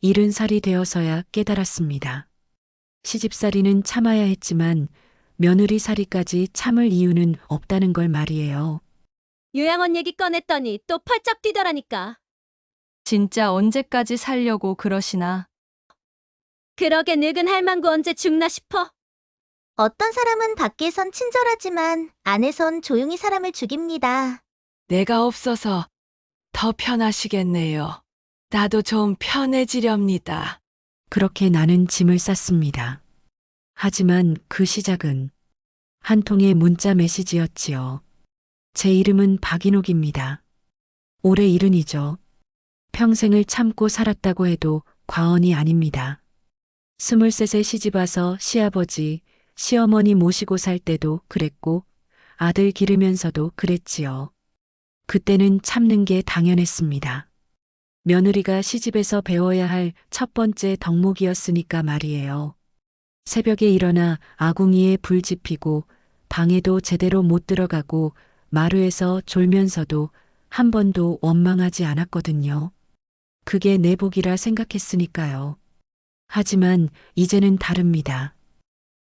70살이 되어서야 깨달았습니다. 시집살이는 참아야 했지만 며느리살이까지 참을 이유는 없다는 걸 말이에요. 요양원 얘기 꺼냈더니 또 펄쩍 뛰더라니까. 진짜 언제까지 살려고 그러시나? 그러게 늙은 할망구 언제 죽나 싶어. 어떤 사람은 밖에선 친절하지만 안에선 조용히 사람을 죽입니다. 내가 없어서 더 편하시겠네요. 나도 좀 편해지렵니다. 그렇게 나는 짐을 쌌습니다. 하지만 그 시작은 한 통의 문자 메시지였지요. 제 이름은 박인옥입니다. 올해 70이죠. 평생을 참고 살았다고 해도 과언이 아닙니다. 23세 시집와서 시아버지, 시어머니 모시고 살 때도 그랬고 아들 기르면서도 그랬지요. 그때는 참는 게 당연했습니다. 며느리가 시집에서 배워야 할 첫 번째 덕목이었으니까 말이에요. 새벽에 일어나 아궁이에 불 지피고 방에도 제대로 못 들어가고 마루에서 졸면서도 한 번도 원망하지 않았거든요. 그게 내 복이라 생각했으니까요. 하지만 이제는 다릅니다.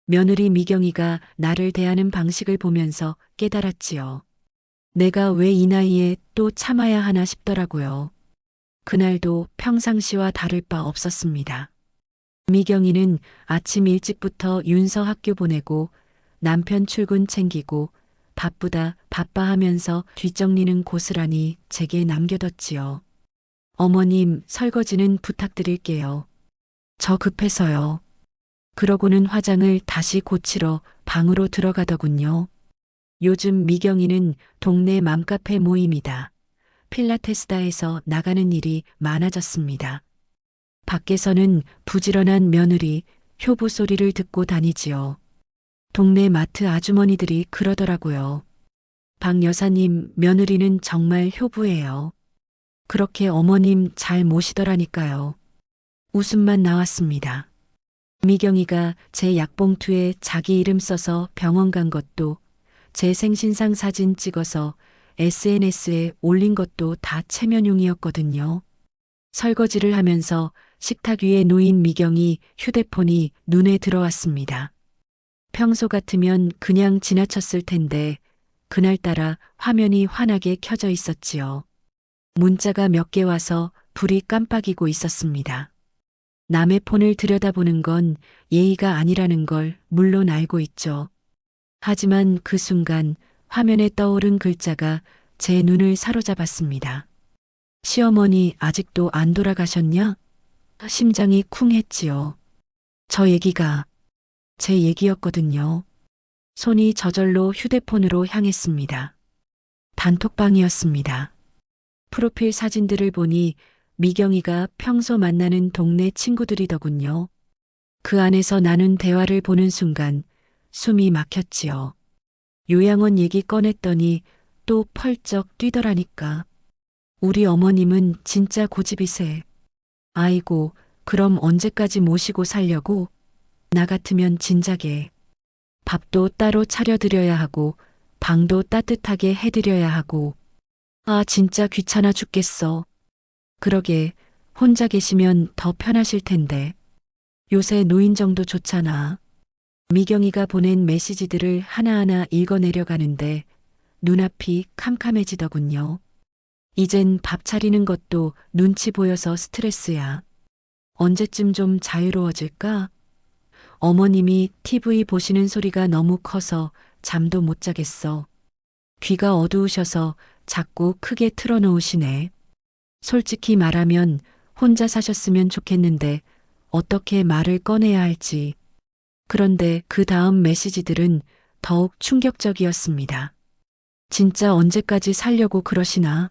며느리 미경이가 나를 대하는 방식을 보면서 깨달았지요. 내가 왜 이 나이에 또 참아야 하나 싶더라고요. 그날도 평상시와 다를 바 없었습니다. 미경이는 아침 일찍부터 윤서 학교 보내고 남편 출근 챙기고 바쁘다 바빠 하면서 뒷정리는 고스란히 제게 남겨뒀지요. 어머님, 설거지는 부탁드릴게요. 저 급해서요. 그러고는 화장을 다시 고치러 방으로 들어가더군요. 요즘 미경이는 동네 맘카페 모임이다. 필라테스다에서 나가는 일이 많아졌습니다. 밖에서는 부지런한 며느리, 효부 소리를 듣고 다니지요. 동네 마트 아주머니들이 그러더라고요. 박 여사님, 며느리는 정말 효부예요. 그렇게 어머님 잘 모시더라니까요. 웃음만 나왔습니다. 미경이가 제 약봉투에 자기 이름 써서 병원 간 것도, 제 생신상 사진 찍어서 SNS에 올린 것도 다 체면용이었거든요. 설거지를 하면서 식탁 위에 놓인 미경이 휴대폰이 눈에 들어왔습니다. 평소 같으면 그냥 지나쳤을 텐데 그날따라 화면이 환하게 켜져 있었지요. 문자가 몇 개 와서 불이 깜빡이고 있었습니다. 남의 폰을 들여다보는 건 예의가 아니라는 걸 물론 알고 있죠. 하지만 그 순간 화면에 떠오른 글자가 제 눈을 사로잡았습니다. 시어머니 아직도 안 돌아가셨냐? 심장이 쿵 했지요. 저 얘기가 제 얘기였거든요. 손이 저절로 휴대폰으로 향했습니다. 단톡방이었습니다. 프로필 사진들을 보니 미경이가 평소 만나는 동네 친구들이더군요. 그 안에서 나눈 대화를 보는 순간 숨이 막혔지요. 요양원 얘기 꺼냈더니 또 펄쩍 뛰더라니까. 우리 어머님은 진짜 고집이세. 아이고, 그럼 언제까지 모시고 살려고? 나 같으면 진작에 밥도 따로 차려드려야 하고 방도 따뜻하게 해드려야 하고. 아, 진짜 귀찮아 죽겠어. 그러게, 혼자 계시면 더 편하실 텐데. 요새 노인정도 좋잖아. 미경이가 보낸 메시지들을 하나하나 읽어내려가는데 눈앞이 캄캄해지더군요. 이젠 밥 차리는 것도 눈치 보여서 스트레스야. 언제쯤 좀 자유로워질까? 어머님이 TV 보시는 소리가 너무 커서 잠도 못 자겠어. 귀가 어두우셔서 자꾸 크게 틀어놓으시네. 솔직히 말하면 혼자 사셨으면 좋겠는데 어떻게 말을 꺼내야 할지. 그런데 그 다음 메시지들은 더욱 충격적이었습니다. 진짜 언제까지 살려고 그러시나?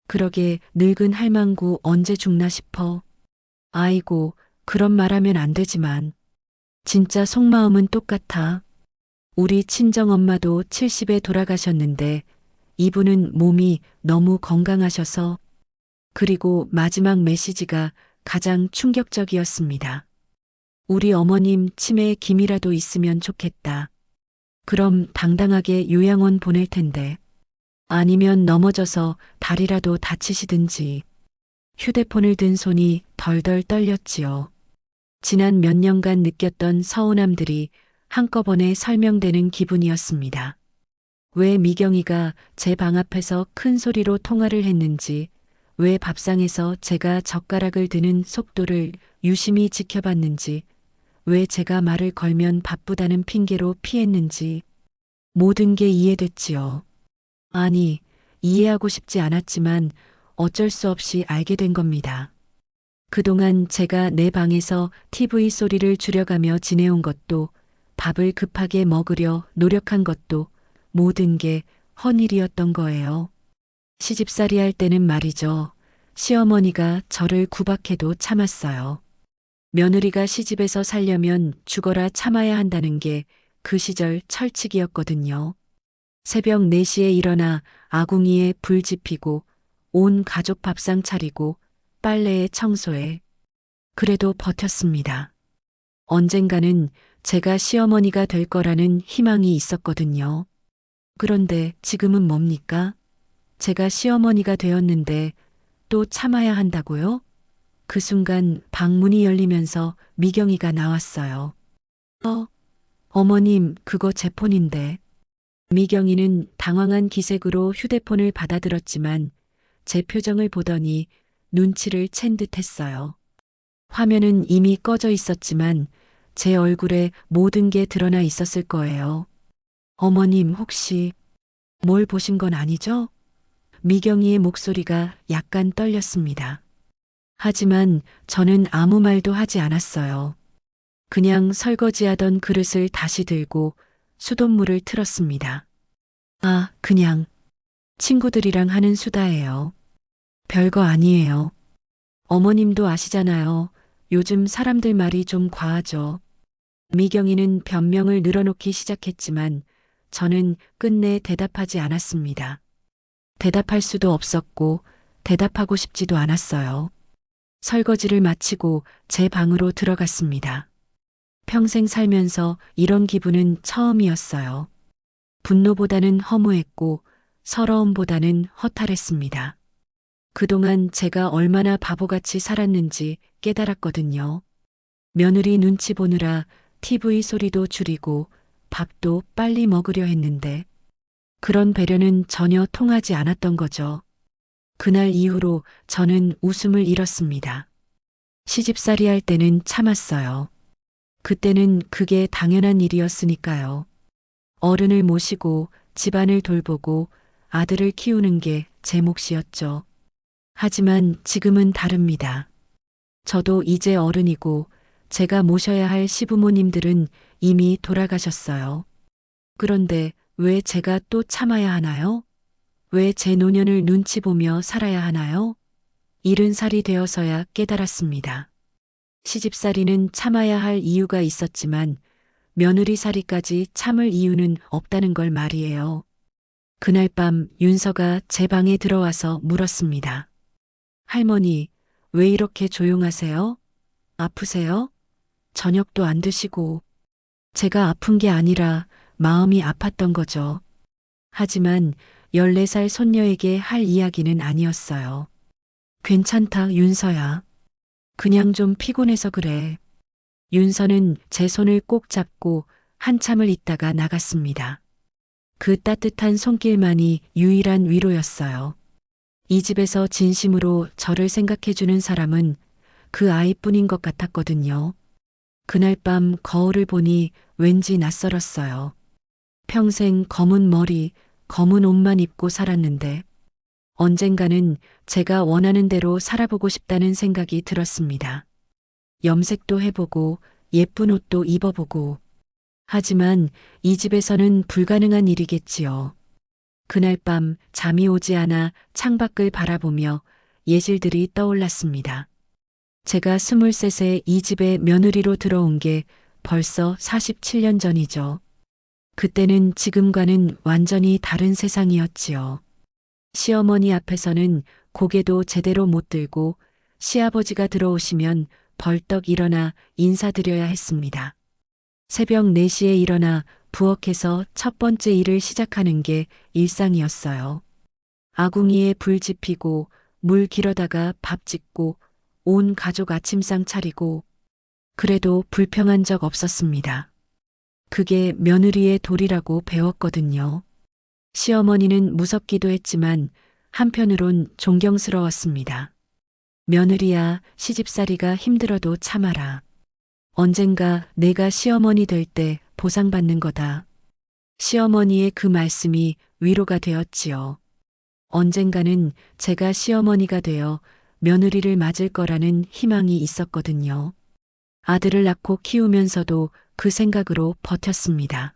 그러게 늙은 할망구 언제 죽나 싶어. 아이고, 그런 말하면 안 되지만. 진짜 속마음은 똑같아. 우리 친정엄마도 70에 돌아가셨는데 이분은 몸이 너무 건강하셔서. 그리고 마지막 메시지가 가장 충격적이었습니다. 우리 어머님 치매에 김이라도 있으면 좋겠다. 그럼 당당하게 요양원 보낼 텐데. 아니면 넘어져서 다리라도 다치시든지. 휴대폰을 든 손이 덜덜 떨렸지요. 지난 몇 년간 느꼈던 서운함들이 한꺼번에 설명되는 기분이었습니다. 왜 미경이가 제 방 앞에서 큰 소리로 통화를 했는지, 왜 밥상에서 제가 젓가락을 드는 속도를 유심히 지켜봤는지, 왜 제가 말을 걸면 바쁘다는 핑계로 피했는지, 모든 게 이해됐지요. 아니, 이해하고 싶지 않았지만 어쩔 수 없이 알게 된 겁니다. 그동안 제가 내 방에서 TV 소리를 줄여가며 지내온 것도, 밥을 급하게 먹으려 노력한 것도 모든 게 헛일이었던 거예요. 시집살이 할 때는 말이죠. 시어머니가 저를 구박해도 참았어요. 며느리가 시집에서 살려면 죽어라 참아야 한다는 게 그 시절 철칙이었거든요. 새벽 4시에 일어나 아궁이에 불 지피고 온 가족 밥상 차리고 빨래에 청소에. 그래도 버텼습니다. 언젠가는 제가 시어머니가 될 거라는 희망이 있었거든요. 그런데 지금은 뭡니까? 제가 시어머니가 되었는데 또 참아야 한다고요? 그 순간 방문이 열리면서 미경이가 나왔어요. 어머님, 그거 제 폰인데. 미경이는 당황한 기색으로 휴대폰을 받아들었지만 제 표정을 보더니 눈치를 챈 듯 했어요. 화면은 이미 꺼져 있었지만 제 얼굴에 모든 게 드러나 있었을 거예요. 어머님, 혹시 뭘 보신 건 아니죠? 미경이의 목소리가 약간 떨렸습니다. 하지만 저는 아무 말도 하지 않았어요. 그냥 설거지하던 그릇을 다시 들고 수돗물을 틀었습니다. 그냥 친구들이랑 하는 수다예요. 별거 아니에요. 어머님도 아시잖아요. 요즘 사람들 말이 좀 과하죠. 미경이는 변명을 늘어놓기 시작했지만 저는 끝내 대답하지 않았습니다. 대답할 수도 없었고 대답하고 싶지도 않았어요. 설거지를 마치고 제 방으로 들어갔습니다. 평생 살면서 이런 기분은 처음이었어요. 분노보다는 허무했고 서러움보다는 허탈했습니다. 그동안 제가 얼마나 바보같이 살았는지 깨달았거든요. 며느리 눈치 보느라 TV 소리도 줄이고 밥도 빨리 먹으려 했는데 그런 배려는 전혀 통하지 않았던 거죠. 그날 이후로 저는 웃음을 잃었습니다. 시집살이 할 때는 참았어요. 그때는 그게 당연한 일이었으니까요. 어른을 모시고 집안을 돌보고 아들을 키우는 게 제 몫이었죠. 하지만 지금은 다릅니다. 저도 이제 어른이고 제가 모셔야 할 시부모님들은 이미 돌아가셨어요. 그런데 왜 제가 또 참아야 하나요? 왜 제 노년을 눈치 보며 살아야 하나요? 70살이 되어서야 깨달았습니다. 시집살이는 참아야 할 이유가 있었지만 며느리살이까지 참을 이유는 없다는 걸 말이에요. 그날 밤 윤서가 제 방에 들어와서 물었습니다. 할머니, 왜 이렇게 조용하세요? 아프세요? 저녁도 안 드시고. 제가 아픈 게 아니라 마음이 아팠던 거죠. 하지만 14살 손녀에게 할 이야기는 아니었어요. 괜찮다, 윤서야. 그냥 좀 피곤해서 그래. 윤서는 제 손을 꼭 잡고 한참을 있다가 나갔습니다. 그 따뜻한 손길만이 유일한 위로였어요. 이 집에서 진심으로 저를 생각해주는 사람은 그 아이뿐인 것 같았거든요. 그날 밤 거울을 보니 왠지 낯설었어요. 평생 검은 머리, 검은 옷만 입고 살았는데 언젠가는 제가 원하는 대로 살아보고 싶다는 생각이 들었습니다. 염색도 해보고 예쁜 옷도 입어보고. 하지만 이 집에서는 불가능한 일이겠지요. 그날 밤 잠이 오지 않아 창밖을 바라보며 예질들이 떠올랐습니다. 제가 23세 이 집에 며느리로 들어온 게 벌써 47년 전이죠. 그때는 지금과는 완전히 다른 세상이었지요. 시어머니 앞에서는 고개도 제대로 못 들고 시아버지가 들어오시면 벌떡 일어나 인사드려야 했습니다. 새벽 4시에 일어나 부엌에서 첫 번째 일을 시작하는 게 일상이었어요. 아궁이에 불 지피고 물 길어다가 밥 짓고 온 가족 아침상 차리고 그래도 불평한 적 없었습니다. 그게 며느리의 도리라고 배웠거든요. 시어머니는 무섭기도 했지만 한편으론 존경스러웠습니다. 며느리야, 시집살이가 힘들어도 참아라. 언젠가 내가 시어머니 될 때 보상받는 거다. 시어머니의 그 말씀이 위로가 되었지요. 언젠가는 제가 시어머니가 되어 며느리를 맞을 거라는 희망이 있었거든요. 아들을 낳고 키우면서도 그 생각으로 버텼습니다.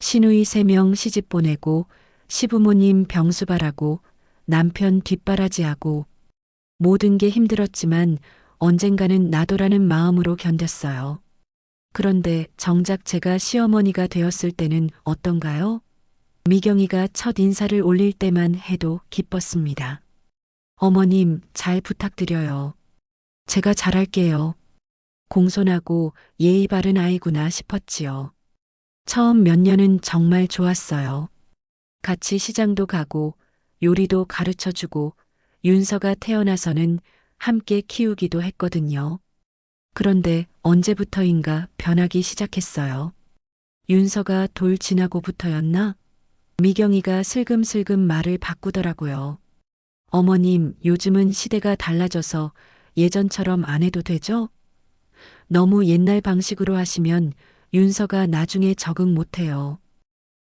시누이 3명 시집 보내고 시부모님 병수발하고 남편 뒷바라지하고 모든 게 힘들었지만 언젠가는 나도라는 마음으로 견뎠어요. 그런데 정작 제가 시어머니가 되었을 때는 어떤가요? 미경이가 첫 인사를 올릴 때만 해도 기뻤습니다. 어머님, 잘 부탁드려요. 제가 잘할게요. 공손하고 예의 바른 아이구나 싶었지요. 처음 몇 년은 정말 좋았어요. 같이 시장도 가고 요리도 가르쳐주고 윤서가 태어나서는 함께 키우기도 했거든요. 그런데 언제부터인가 변하기 시작했어요. 윤서가 돌 지나고부터였나? 미경이가 슬금슬금 말을 바꾸더라고요. 어머님, 요즘은 시대가 달라져서 예전처럼 안 해도 되죠? 너무 옛날 방식으로 하시면 윤서가 나중에 적응 못해요.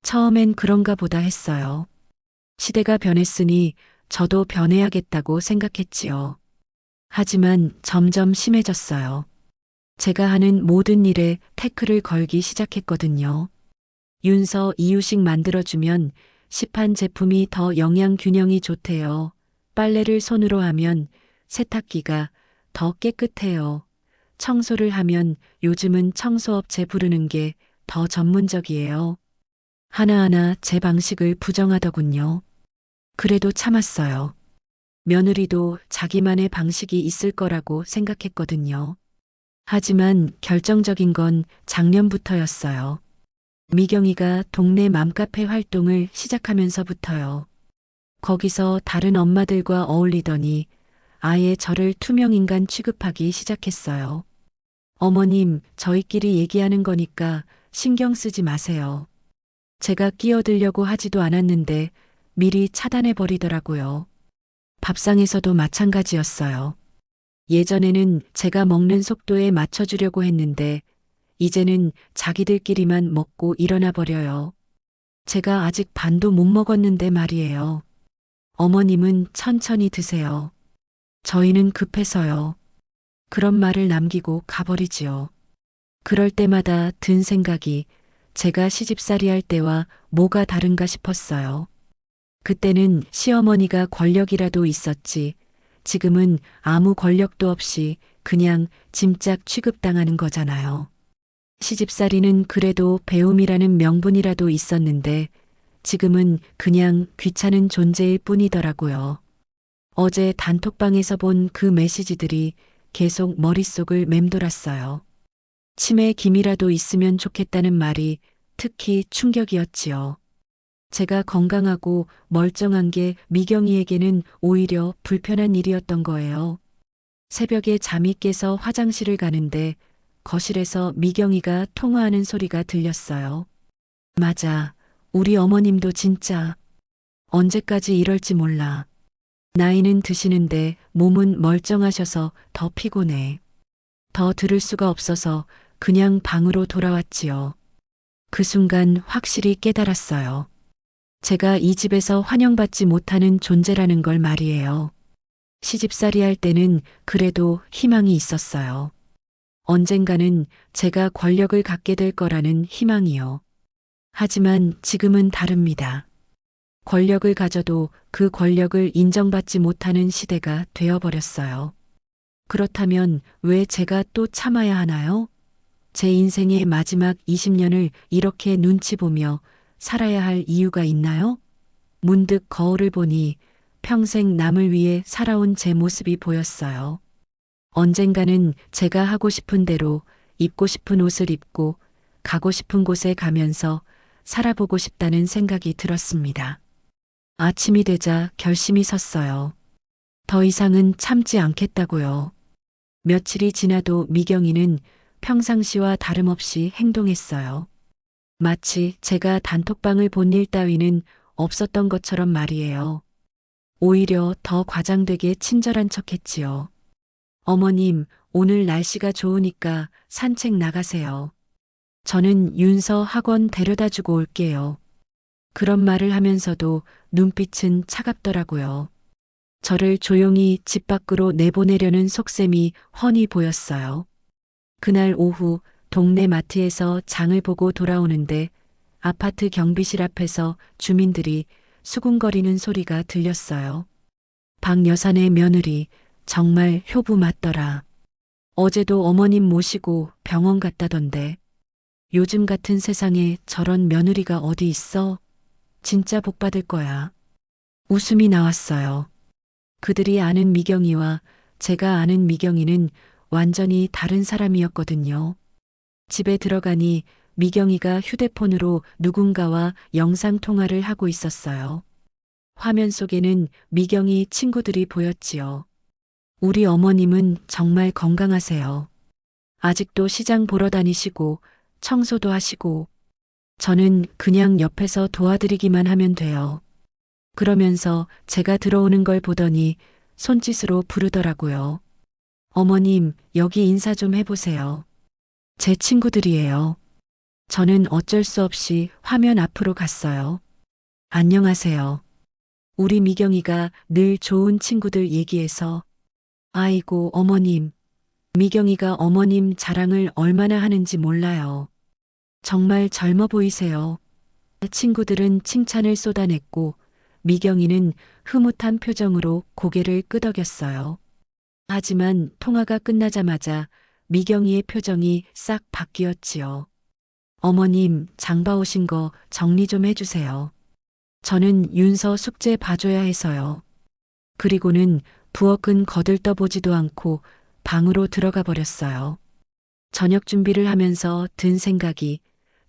처음엔 그런가 보다 했어요. 시대가 변했으니 저도 변해야겠다고 생각했지요. 하지만 점점 심해졌어요. 제가 하는 모든 일에 태클을 걸기 시작했거든요. 윤서 이유식 만들어주면 시판 제품이 더 영양 균형이 좋대요. 빨래를 손으로 하면 세탁기가 더 깨끗해요. 청소를 하면 요즘은 청소업체 부르는 게 더 전문적이에요. 하나하나 제 방식을 부정하더군요. 그래도 참았어요. 며느리도 자기만의 방식이 있을 거라고 생각했거든요. 하지만 결정적인 건 작년부터였어요. 미경이가 동네 맘카페 활동을 시작하면서부터요. 거기서 다른 엄마들과 어울리더니 아예 저를 투명인간 취급하기 시작했어요. 어머님, 저희끼리 얘기하는 거니까 신경 쓰지 마세요. 제가 끼어들려고 하지도 않았는데 미리 차단해 버리더라고요. 밥상에서도 마찬가지였어요. 예전에는 제가 먹는 속도에 맞춰주려고 했는데 이제는 자기들끼리만 먹고 일어나 버려요. 제가 아직 반도 못 먹었는데 말이에요. 어머님은 천천히 드세요. 저희는 급해서요. 그런 말을 남기고 가버리지요. 그럴 때마다 든 생각이 제가 시집살이 할 때와 뭐가 다른가 싶었어요. 그때는 시어머니가 권력이라도 있었지, 지금은 아무 권력도 없이 그냥 짐짝 취급당하는 거잖아요. 시집살이는 그래도 배움이라는 명분이라도 있었는데 지금은 그냥 귀찮은 존재일 뿐이더라고요. 어제 단톡방에서 본 그 메시지들이 계속 머릿속을 맴돌았어요. 치매 기미라도 있으면 좋겠다는 말이 특히 충격이었지요. 제가 건강하고 멀쩡한 게 미경이에게는 오히려 불편한 일이었던 거예요. 새벽에 잠이 깨서 화장실을 가는데 거실에서 미경이가 통화하는 소리가 들렸어요. 맞아. 우리 어머님도 진짜 언제까지 이럴지 몰라. 나이는 드시는데 몸은 멀쩡하셔서 더 피곤해. 더 들을 수가 없어서 그냥 방으로 돌아왔지요. 그 순간 확실히 깨달았어요. 제가 이 집에서 환영받지 못하는 존재라는 걸 말이에요. 시집살이 할 때는 그래도 희망이 있었어요. 언젠가는 제가 권력을 갖게 될 거라는 희망이요. 하지만 지금은 다릅니다. 권력을 가져도 그 권력을 인정받지 못하는 시대가 되어버렸어요. 그렇다면 왜 제가 또 참아야 하나요? 제 인생의 마지막 20년을 이렇게 눈치 보며 살아야 할 이유가 있나요? 문득 거울을 보니 평생 남을 위해 살아온 제 모습이 보였어요. 언젠가는 제가 하고 싶은 대로 입고 싶은 옷을 입고 가고 싶은 곳에 가면서 살아보고 싶다는 생각이 들었습니다. 아침이 되자 결심이 섰어요. 더 이상은 참지 않겠다고요. 며칠이 지나도 미경이는 평상시와 다름없이 행동했어요. 마치 제가 단톡방을 본 일 따위는 없었던 것처럼 말이에요. 오히려 더 과장되게 친절한 척했지요. 어머님, 오늘 날씨가 좋으니까 산책 나가세요. 저는 윤서 학원 데려다 주고 올게요. 그런 말을 하면서도 눈빛은 차갑더라고요. 저를 조용히 집 밖으로 내보내려는 속셈이 훤히 보였어요. 그날 오후 동네 마트에서 장을 보고 돌아오는데 아파트 경비실 앞에서 주민들이 수군거리는 소리가 들렸어요. 박 여사네 며느리 정말 효부 맞더라. 어제도 어머님 모시고 병원 갔다던데. 요즘 같은 세상에 저런 며느리가 어디 있어? 진짜 복 받을 거야. 웃음이 나왔어요. 그들이 아는 미경이와 제가 아는 미경이는 완전히 다른 사람이었거든요. 집에 들어가니 미경이가 휴대폰으로 누군가와 영상통화를 하고 있었어요. 화면 속에는 미경이 친구들이 보였지요. 우리 어머님은 정말 건강하세요. 아직도 시장 보러 다니시고 청소도 하시고 저는 그냥 옆에서 도와드리기만 하면 돼요. 그러면서 제가 들어오는 걸 보더니 손짓으로 부르더라고요. 어머님, 여기 인사 좀 해보세요. 제 친구들이에요. 저는 어쩔 수 없이 화면 앞으로 갔어요. 안녕하세요. 우리 미경이가 늘 좋은 친구들 얘기해서 아이고 어머님, 미경이가 어머님 자랑을 얼마나 하는지 몰라요. 정말 젊어 보이세요. 친구들은 칭찬을 쏟아냈고 미경이는 흐뭇한 표정으로 고개를 끄덕였어요. 하지만 통화가 끝나자마자 미경이의 표정이 싹 바뀌었지요. 어머님, 장봐 오신 거 정리 좀 해주세요. 저는 윤서 숙제 봐줘야 해서요. 그리고는 부엌은 거들떠보지도 않고 방으로 들어가 버렸어요. 저녁 준비를 하면서 든 생각이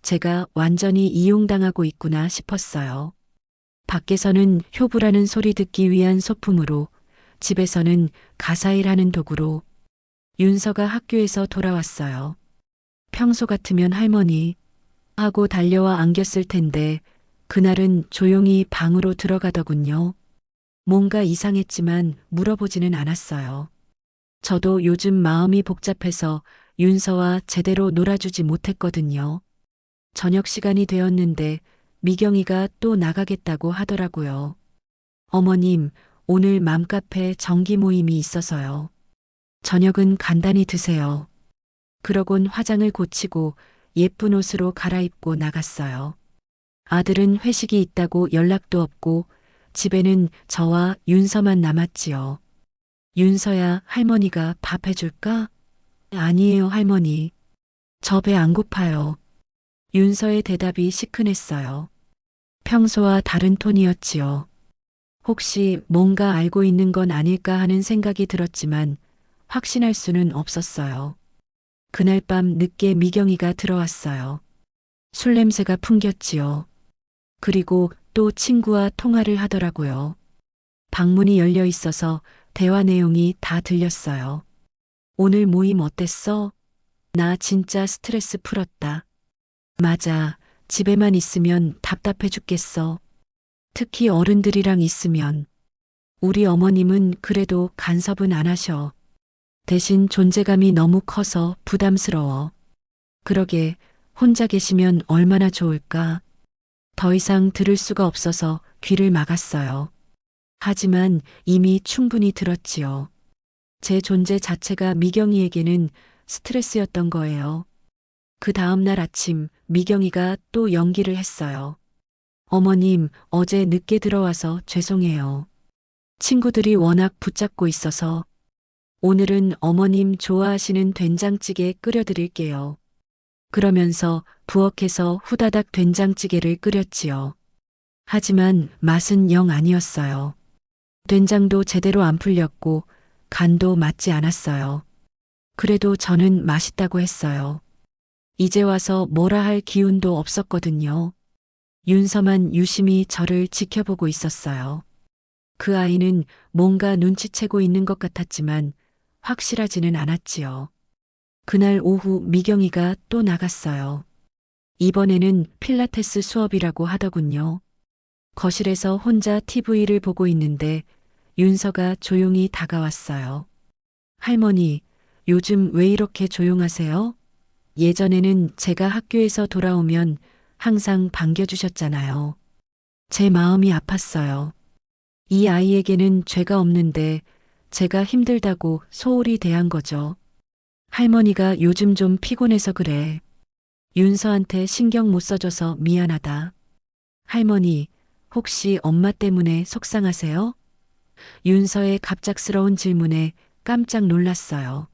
제가 완전히 이용당하고 있구나 싶었어요. 밖에서는 효부라는 소리 듣기 위한 소품으로, 집에서는 가사일하는 도구로. 윤서가 학교에서 돌아왔어요. 평소 같으면 할머니 하고 달려와 안겼을 텐데 그날은 조용히 방으로 들어가더군요. 뭔가 이상했지만 물어보지는 않았어요. 저도 요즘 마음이 복잡해서 윤서와 제대로 놀아주지 못했거든요. 저녁 시간이 되었는데 미경이가 또 나가겠다고 하더라고요. 어머님, 오늘 맘카페 정기 모임이 있어서요. 저녁은 간단히 드세요. 그러곤 화장을 고치고 예쁜 옷으로 갈아입고 나갔어요. 아들은 회식이 있다고 연락도 없고 집에는 저와 윤서만 남았지요. 윤서야, 할머니가 밥 해줄까? 아니에요, 할머니. 저 배 안 고파요. 윤서의 대답이 시큰했어요. 평소와 다른 톤이었지요. 혹시 뭔가 알고 있는 건 아닐까 하는 생각이 들었지만 확신할 수는 없었어요. 그날 밤 늦게 미경이가 들어왔어요. 술 냄새가 풍겼지요. 그리고 또 친구와 통화를 하더라고요. 방문이 열려 있어서 대화 내용이 다 들렸어요. 오늘 모임 어땠어? 나 진짜 스트레스 풀었다. 맞아. 집에만 있으면 답답해 죽겠어. 특히 어른들이랑 있으면. 우리 어머님은 그래도 간섭은 안 하셔. 대신 존재감이 너무 커서 부담스러워. 그러게, 혼자 계시면 얼마나 좋을까. 더 이상 들을 수가 없어서 귀를 막았어요. 하지만 이미 충분히 들었지요. 제 존재 자체가 미경이에게는 스트레스였던 거예요. 그 다음날 아침 미경이가 또 연기를 했어요. 어머님, 어제 늦게 들어와서 죄송해요. 친구들이 워낙 붙잡고 있어서. 오늘은 어머님 좋아하시는 된장찌개 끓여드릴게요. 그러면서 부엌에서 후다닥 된장찌개를 끓였지요. 하지만 맛은 영 아니었어요. 된장도 제대로 안 풀렸고 간도 맞지 않았어요. 그래도 저는 맛있다고 했어요. 이제 와서 뭐라 할 기운도 없었거든요. 윤서만 유심히 저를 지켜보고 있었어요. 그 아이는 뭔가 눈치채고 있는 것 같았지만 확실하지는 않았지요. 그날 오후 미경이가 또 나갔어요. 이번에는 필라테스 수업이라고 하더군요. 거실에서 혼자 TV를 보고 있는데 윤서가 조용히 다가왔어요. 할머니, 요즘 왜 이렇게 조용하세요? 예전에는 제가 학교에서 돌아오면 항상 반겨주셨잖아요. 제 마음이 아팠어요. 이 아이에게는 죄가 없는데 제가 힘들다고 소홀히 대한 거죠. 할머니가 요즘 좀 피곤해서 그래. 윤서한테 신경 못 써줘서 미안하다. 할머니, 혹시 엄마 때문에 속상하세요? 윤서의 갑작스러운 질문에 깜짝 놀랐어요.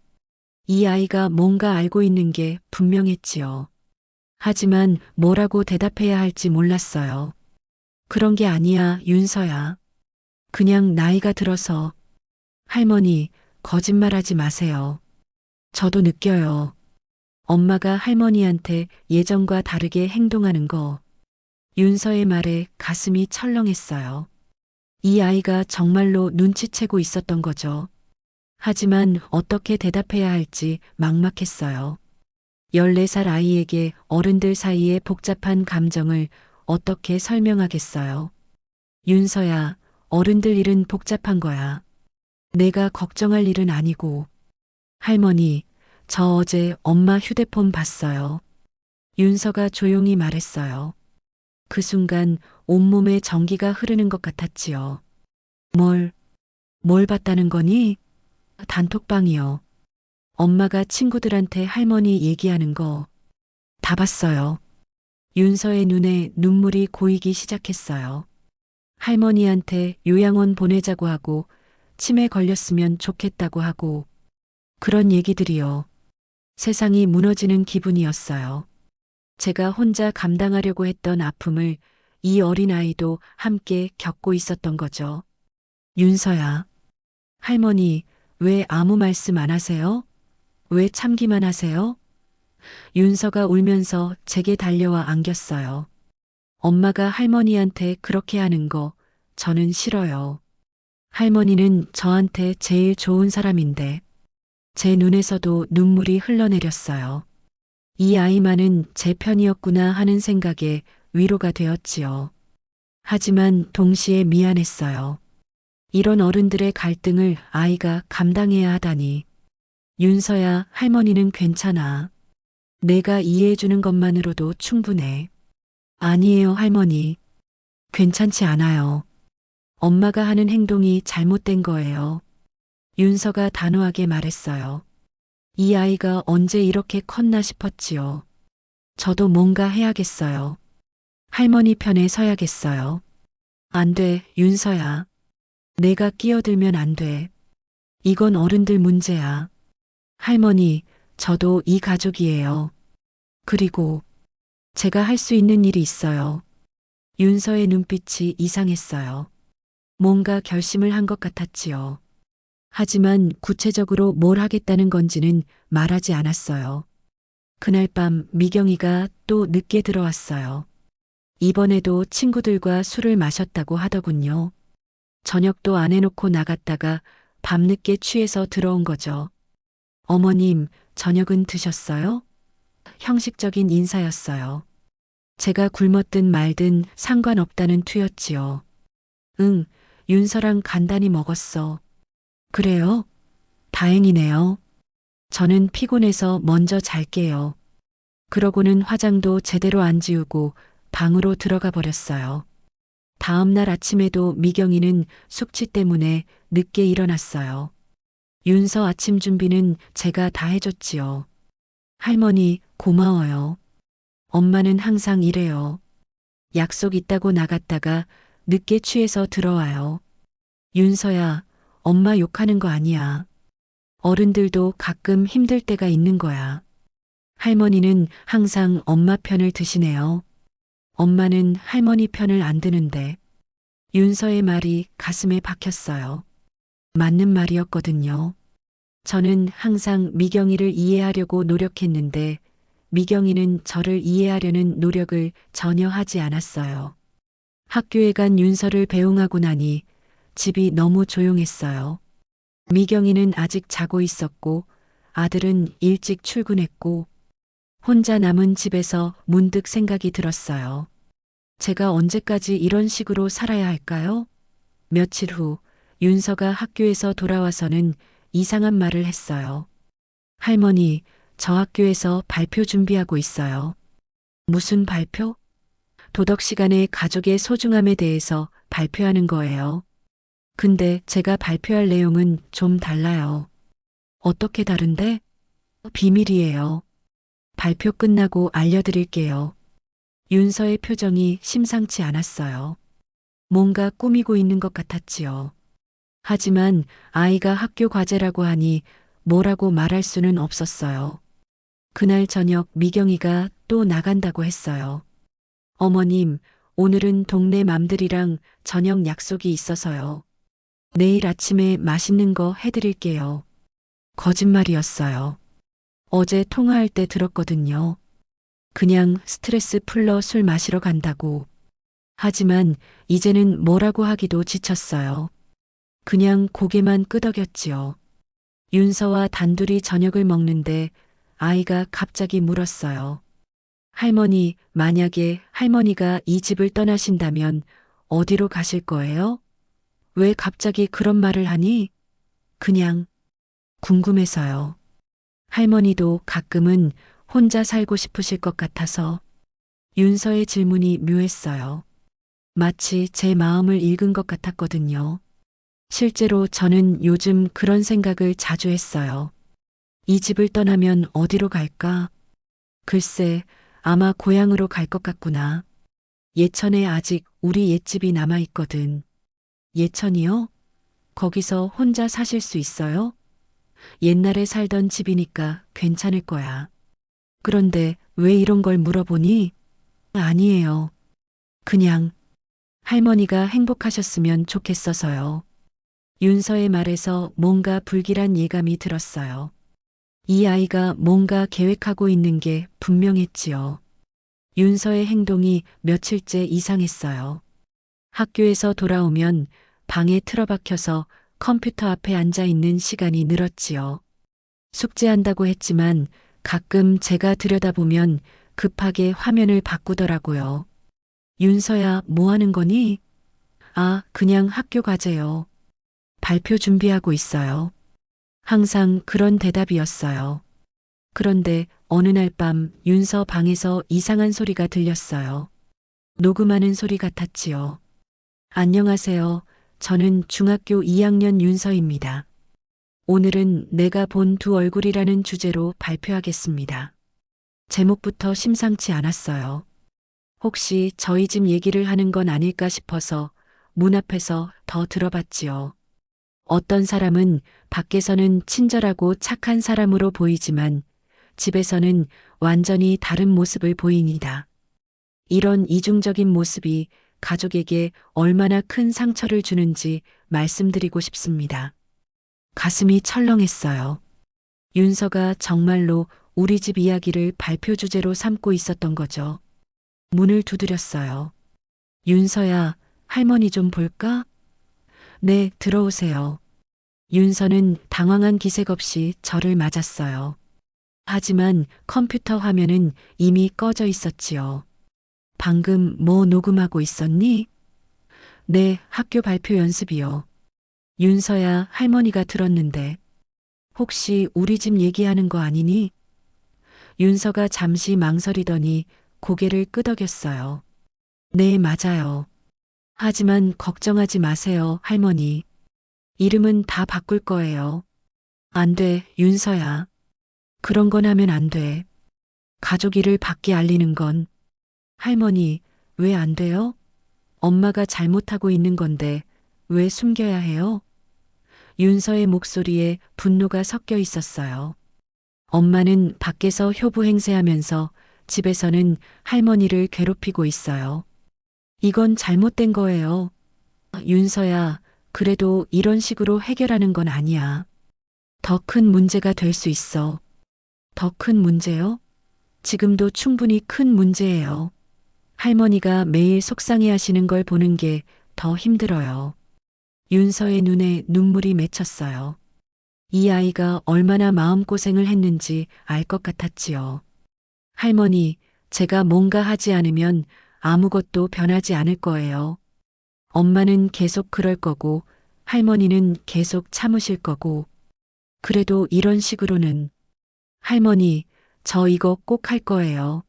이 아이가 뭔가 알고 있는 게 분명했지요. 하지만 뭐라고 대답해야 할지 몰랐어요. 그런 게 아니야, 윤서야. 그냥 나이가 들어서. 할머니, 거짓말하지 마세요. 저도 느껴요. 엄마가 할머니한테 예전과 다르게 행동하는 거. 윤서의 말에 가슴이 철렁했어요. 이 아이가 정말로 눈치채고 있었던 거죠. 하지만 어떻게 대답해야 할지 막막했어요. 14살 아이에게 어른들 사이의 복잡한 감정을 어떻게 설명하겠어요. 윤서야, 어른들 일은 복잡한 거야. 내가 걱정할 일은 아니고. 할머니, 저 어제 엄마 휴대폰 봤어요. 윤서가 조용히 말했어요. 그 순간 온몸에 전기가 흐르는 것 같았지요. 뭘 봤다는 거니? 단톡방이요. 엄마가 친구들한테 할머니 얘기하는 거 다 봤어요. 윤서의 눈에 눈물이 고이기 시작했어요. 할머니한테 요양원 보내자고 하고 치매 걸렸으면 좋겠다고 하고 그런 얘기들이요. 세상이 무너지는 기분이었어요. 제가 혼자 감당하려고 했던 아픔을 이 어린아이도 함께 겪고 있었던 거죠. 윤서야, 할머니, 왜 아무 말씀 안 하세요? 왜 참기만 하세요? 윤서가 울면서 제게 달려와 안겼어요. 엄마가 할머니한테 그렇게 하는 거 저는 싫어요. 할머니는 저한테 제일 좋은 사람인데 제 눈에서도 눈물이 흘러내렸어요. 이 아이만은 제 편이었구나 하는 생각에 위로가 되었지요. 하지만 동시에 미안했어요. 이런 어른들의 갈등을 아이가 감당해야 하다니. 윤서야, 할머니는 괜찮아. 내가 이해해주는 것만으로도 충분해. 아니에요, 할머니. 괜찮지 않아요. 엄마가 하는 행동이 잘못된 거예요. 윤서가 단호하게 말했어요. 이 아이가 언제 이렇게 컸나 싶었지요. 저도 뭔가 해야겠어요. 할머니 편에 서야겠어요. 안 돼, 윤서야. 내가 끼어들면 안 돼. 이건 어른들 문제야. 할머니, 저도 이 가족이에요. 그리고 제가 할 수 있는 일이 있어요. 윤서의 눈빛이 이상했어요. 뭔가 결심을 한 것 같았지요. 하지만 구체적으로 뭘 하겠다는 건지는 말하지 않았어요. 그날 밤 미경이가 또 늦게 들어왔어요. 이번에도 친구들과 술을 마셨다고 하더군요. 저녁도 안 해놓고 나갔다가 밤늦게 취해서 들어온 거죠. 어머님, 저녁은 드셨어요? 형식적인 인사였어요. 제가 굶었든 말든 상관없다는 투였지요. 응, 윤서랑 간단히 먹었어. 그래요? 다행이네요. 저는 피곤해서 먼저 잘게요. 그러고는 화장도 제대로 안 지우고 방으로 들어가 버렸어요. 다음 날 아침에도 미경이는 숙취 때문에 늦게 일어났어요. 윤서 아침 준비는 제가 다 해줬지요. 할머니, 고마워요. 엄마는 항상 이래요. 약속 있다고 나갔다가 늦게 취해서 들어와요. 윤서야, 엄마 욕하는 거 아니야. 어른들도 가끔 힘들 때가 있는 거야. 할머니는 항상 엄마 편을 드시네요. 엄마는 할머니 편을 안 드는데. 윤서의 말이 가슴에 박혔어요. 맞는 말이었거든요. 저는 항상 미경이를 이해하려고 노력했는데 미경이는 저를 이해하려는 노력을 전혀 하지 않았어요. 학교에 간 윤서를 배웅하고 나니 집이 너무 조용했어요. 미경이는 아직 자고 있었고 아들은 일찍 출근했고 혼자 남은 집에서 문득 생각이 들었어요. 제가 언제까지 이런 식으로 살아야 할까요? 며칠 후 윤서가 학교에서 돌아와서는 이상한 말을 했어요. 할머니, 저 학교에서 발표 준비하고 있어요. 무슨 발표? 도덕 시간에 가족의 소중함에 대해서 발표하는 거예요. 근데 제가 발표할 내용은 좀 달라요. 어떻게 다른데? 비밀이에요. 발표 끝나고 알려드릴게요. 윤서의 표정이 심상치 않았어요. 뭔가 꾸미고 있는 것 같았지요. 하지만 아이가 학교 과제라고 하니 뭐라고 말할 수는 없었어요. 그날 저녁 미경이가 또 나간다고 했어요. 어머님, 오늘은 동네 맘들이랑 저녁 약속이 있어서요. 내일 아침에 맛있는 거 해드릴게요. 거짓말이었어요. 어제 통화할 때 들었거든요. 그냥 스트레스 풀러 술 마시러 간다고. 하지만 이제는 뭐라고 하기도 지쳤어요. 그냥 고개만 끄덕였지요. 윤서와 단둘이 저녁을 먹는데 아이가 갑자기 물었어요. 할머니, 만약에 할머니가 이 집을 떠나신다면 어디로 가실 거예요? 왜 갑자기 그런 말을 하니? 그냥 궁금해서요. 할머니도 가끔은 혼자 살고 싶으실 것 같아서. 윤서의 질문이 묘했어요. 마치 제 마음을 읽은 것 같았거든요. 실제로 저는 요즘 그런 생각을 자주 했어요. 이 집을 떠나면 어디로 갈까? 글쎄, 아마 고향으로 갈 것 같구나. 예천에 아직 우리 옛집이 남아있거든. 예천이요? 거기서 혼자 사실 수 있어요? 옛날에 살던 집이니까 괜찮을 거야. 그런데 왜 이런 걸 물어보니? 아니에요. 그냥 할머니가 행복하셨으면 좋겠어서요. 윤서의 말에서 뭔가 불길한 예감이 들었어요. 이 아이가 뭔가 계획하고 있는 게 분명했지요. 윤서의 행동이 며칠째 이상했어요. 학교에서 돌아오면 방에 틀어박혀서 컴퓨터 앞에 앉아 있는 시간이 늘었지요. 숙제한다고 했지만 가끔 제가 들여다보면 급하게 화면을 바꾸더라고요. 윤서야, 뭐 하는 거니? 아, 그냥 학교 과제요. 발표 준비하고 있어요. 항상 그런 대답이었어요. 그런데 어느 날 밤 윤서 방에서 이상한 소리가 들렸어요. 녹음하는 소리 같았지요. 안녕하세요. 저는 중학교 2학년 윤서입니다. 오늘은 내가 본 두 얼굴이라는 주제로 발표하겠습니다. 제목부터 심상치 않았어요. 혹시 저희 집 얘기를 하는 건 아닐까 싶어서 문 앞에서 더 들어봤지요. 어떤 사람은 밖에서는 친절하고 착한 사람으로 보이지만 집에서는 완전히 다른 모습을 보입니다. 이런 이중적인 모습이 가족에게 얼마나 큰 상처를 주는지 말씀드리고 싶습니다. 가슴이 철렁했어요. 윤서가 정말로 우리 집 이야기를 발표 주제로 삼고 있었던 거죠. 문을 두드렸어요. 윤서야, 할머니 좀 볼까? 네, 들어오세요. 윤서는 당황한 기색 없이 저를 맞았어요. 하지만 컴퓨터 화면은 이미 꺼져 있었지요. 방금 뭐 녹음하고 있었니? 네, 학교 발표 연습이요. 윤서야, 할머니가 들었는데 혹시 우리 집 얘기하는 거 아니니? 윤서가 잠시 망설이더니 고개를 끄덕였어요. 네, 맞아요. 하지만 걱정하지 마세요, 할머니. 이름은 다 바꿀 거예요. 안 돼, 윤서야. 그런 건 하면 안 돼. 가족 일을 밖에 알리는 건. 할머니, 왜 안 돼요? 엄마가 잘못하고 있는 건데 왜 숨겨야 해요? 윤서의 목소리에 분노가 섞여 있었어요. 엄마는 밖에서 효부 행세하면서 집에서는 할머니를 괴롭히고 있어요. 이건 잘못된 거예요. 윤서야, 그래도 이런 식으로 해결하는 건 아니야. 더 큰 문제가 될 수 있어. 더 큰 문제요? 지금도 충분히 큰 문제예요. 할머니가 매일 속상해 하시는 걸 보는 게 더 힘들어요. 윤서의 눈에 눈물이 맺혔어요. 이 아이가 얼마나 마음고생을 했는지 알 것 같았지요. 할머니, 제가 뭔가 하지 않으면 아무것도 변하지 않을 거예요. 엄마는 계속 그럴 거고, 할머니는 계속 참으실 거고, 그래도 이런 식으로는 할머니, 저 이거 꼭 할 거예요.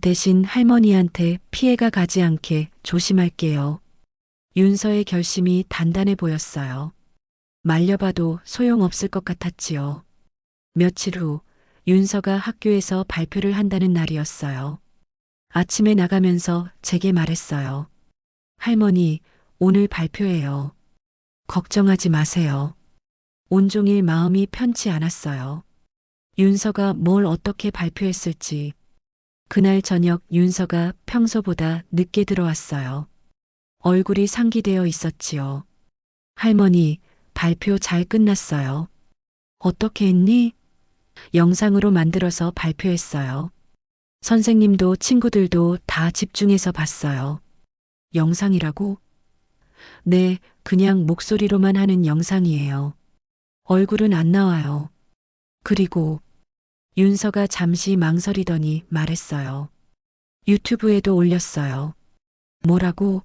대신 할머니한테 피해가 가지 않게 조심할게요. 윤서의 결심이 단단해 보였어요. 말려봐도 소용없을 것 같았지요. 며칠 후 윤서가 학교에서 발표를 한다는 날이었어요. 아침에 나가면서 제게 말했어요. 할머니, 오늘 발표해요. 걱정하지 마세요. 온종일 마음이 편치 않았어요. 윤서가 뭘 어떻게 발표했을지. 그날 저녁 윤서가 평소보다 늦게 들어왔어요. 얼굴이 상기되어 있었지요. 할머니, 발표 잘 끝났어요. 어떻게 했니? 영상으로 만들어서 발표했어요. 선생님도 친구들도 다 집중해서 봤어요. 영상이라고? 네, 그냥 목소리로만 하는 영상이에요. 얼굴은 안 나와요. 그리고 윤서가 잠시 망설이더니 말했어요. 유튜브에도 올렸어요. 뭐라고?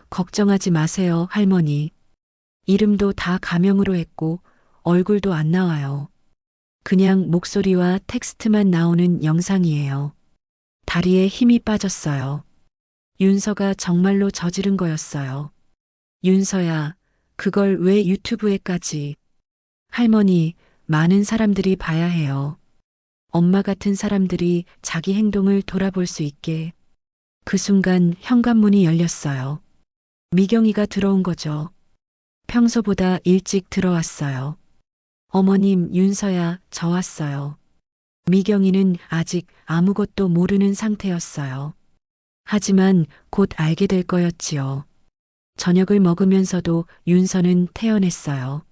걱정하지 마세요, 할머니. 이름도 다 가명으로 했고 얼굴도 안 나와요. 그냥 목소리와 텍스트만 나오는 영상이에요. 다리에 힘이 빠졌어요. 윤서가 정말로 저지른 거였어요. 윤서야, 그걸 왜 유튜브에까지? 할머니, 많은 사람들이 봐야 해요. 엄마 같은 사람들이 자기 행동을 돌아볼 수 있게. 그 순간 현관문이 열렸어요. 미경이가 들어온 거죠. 평소보다 일찍 들어왔어요. 어머님, 윤서야, 저 왔어요. 미경이는 아직 아무것도 모르는 상태였어요. 하지만 곧 알게 될 거였지요. 저녁을 먹으면서도 윤서는 태연했어요.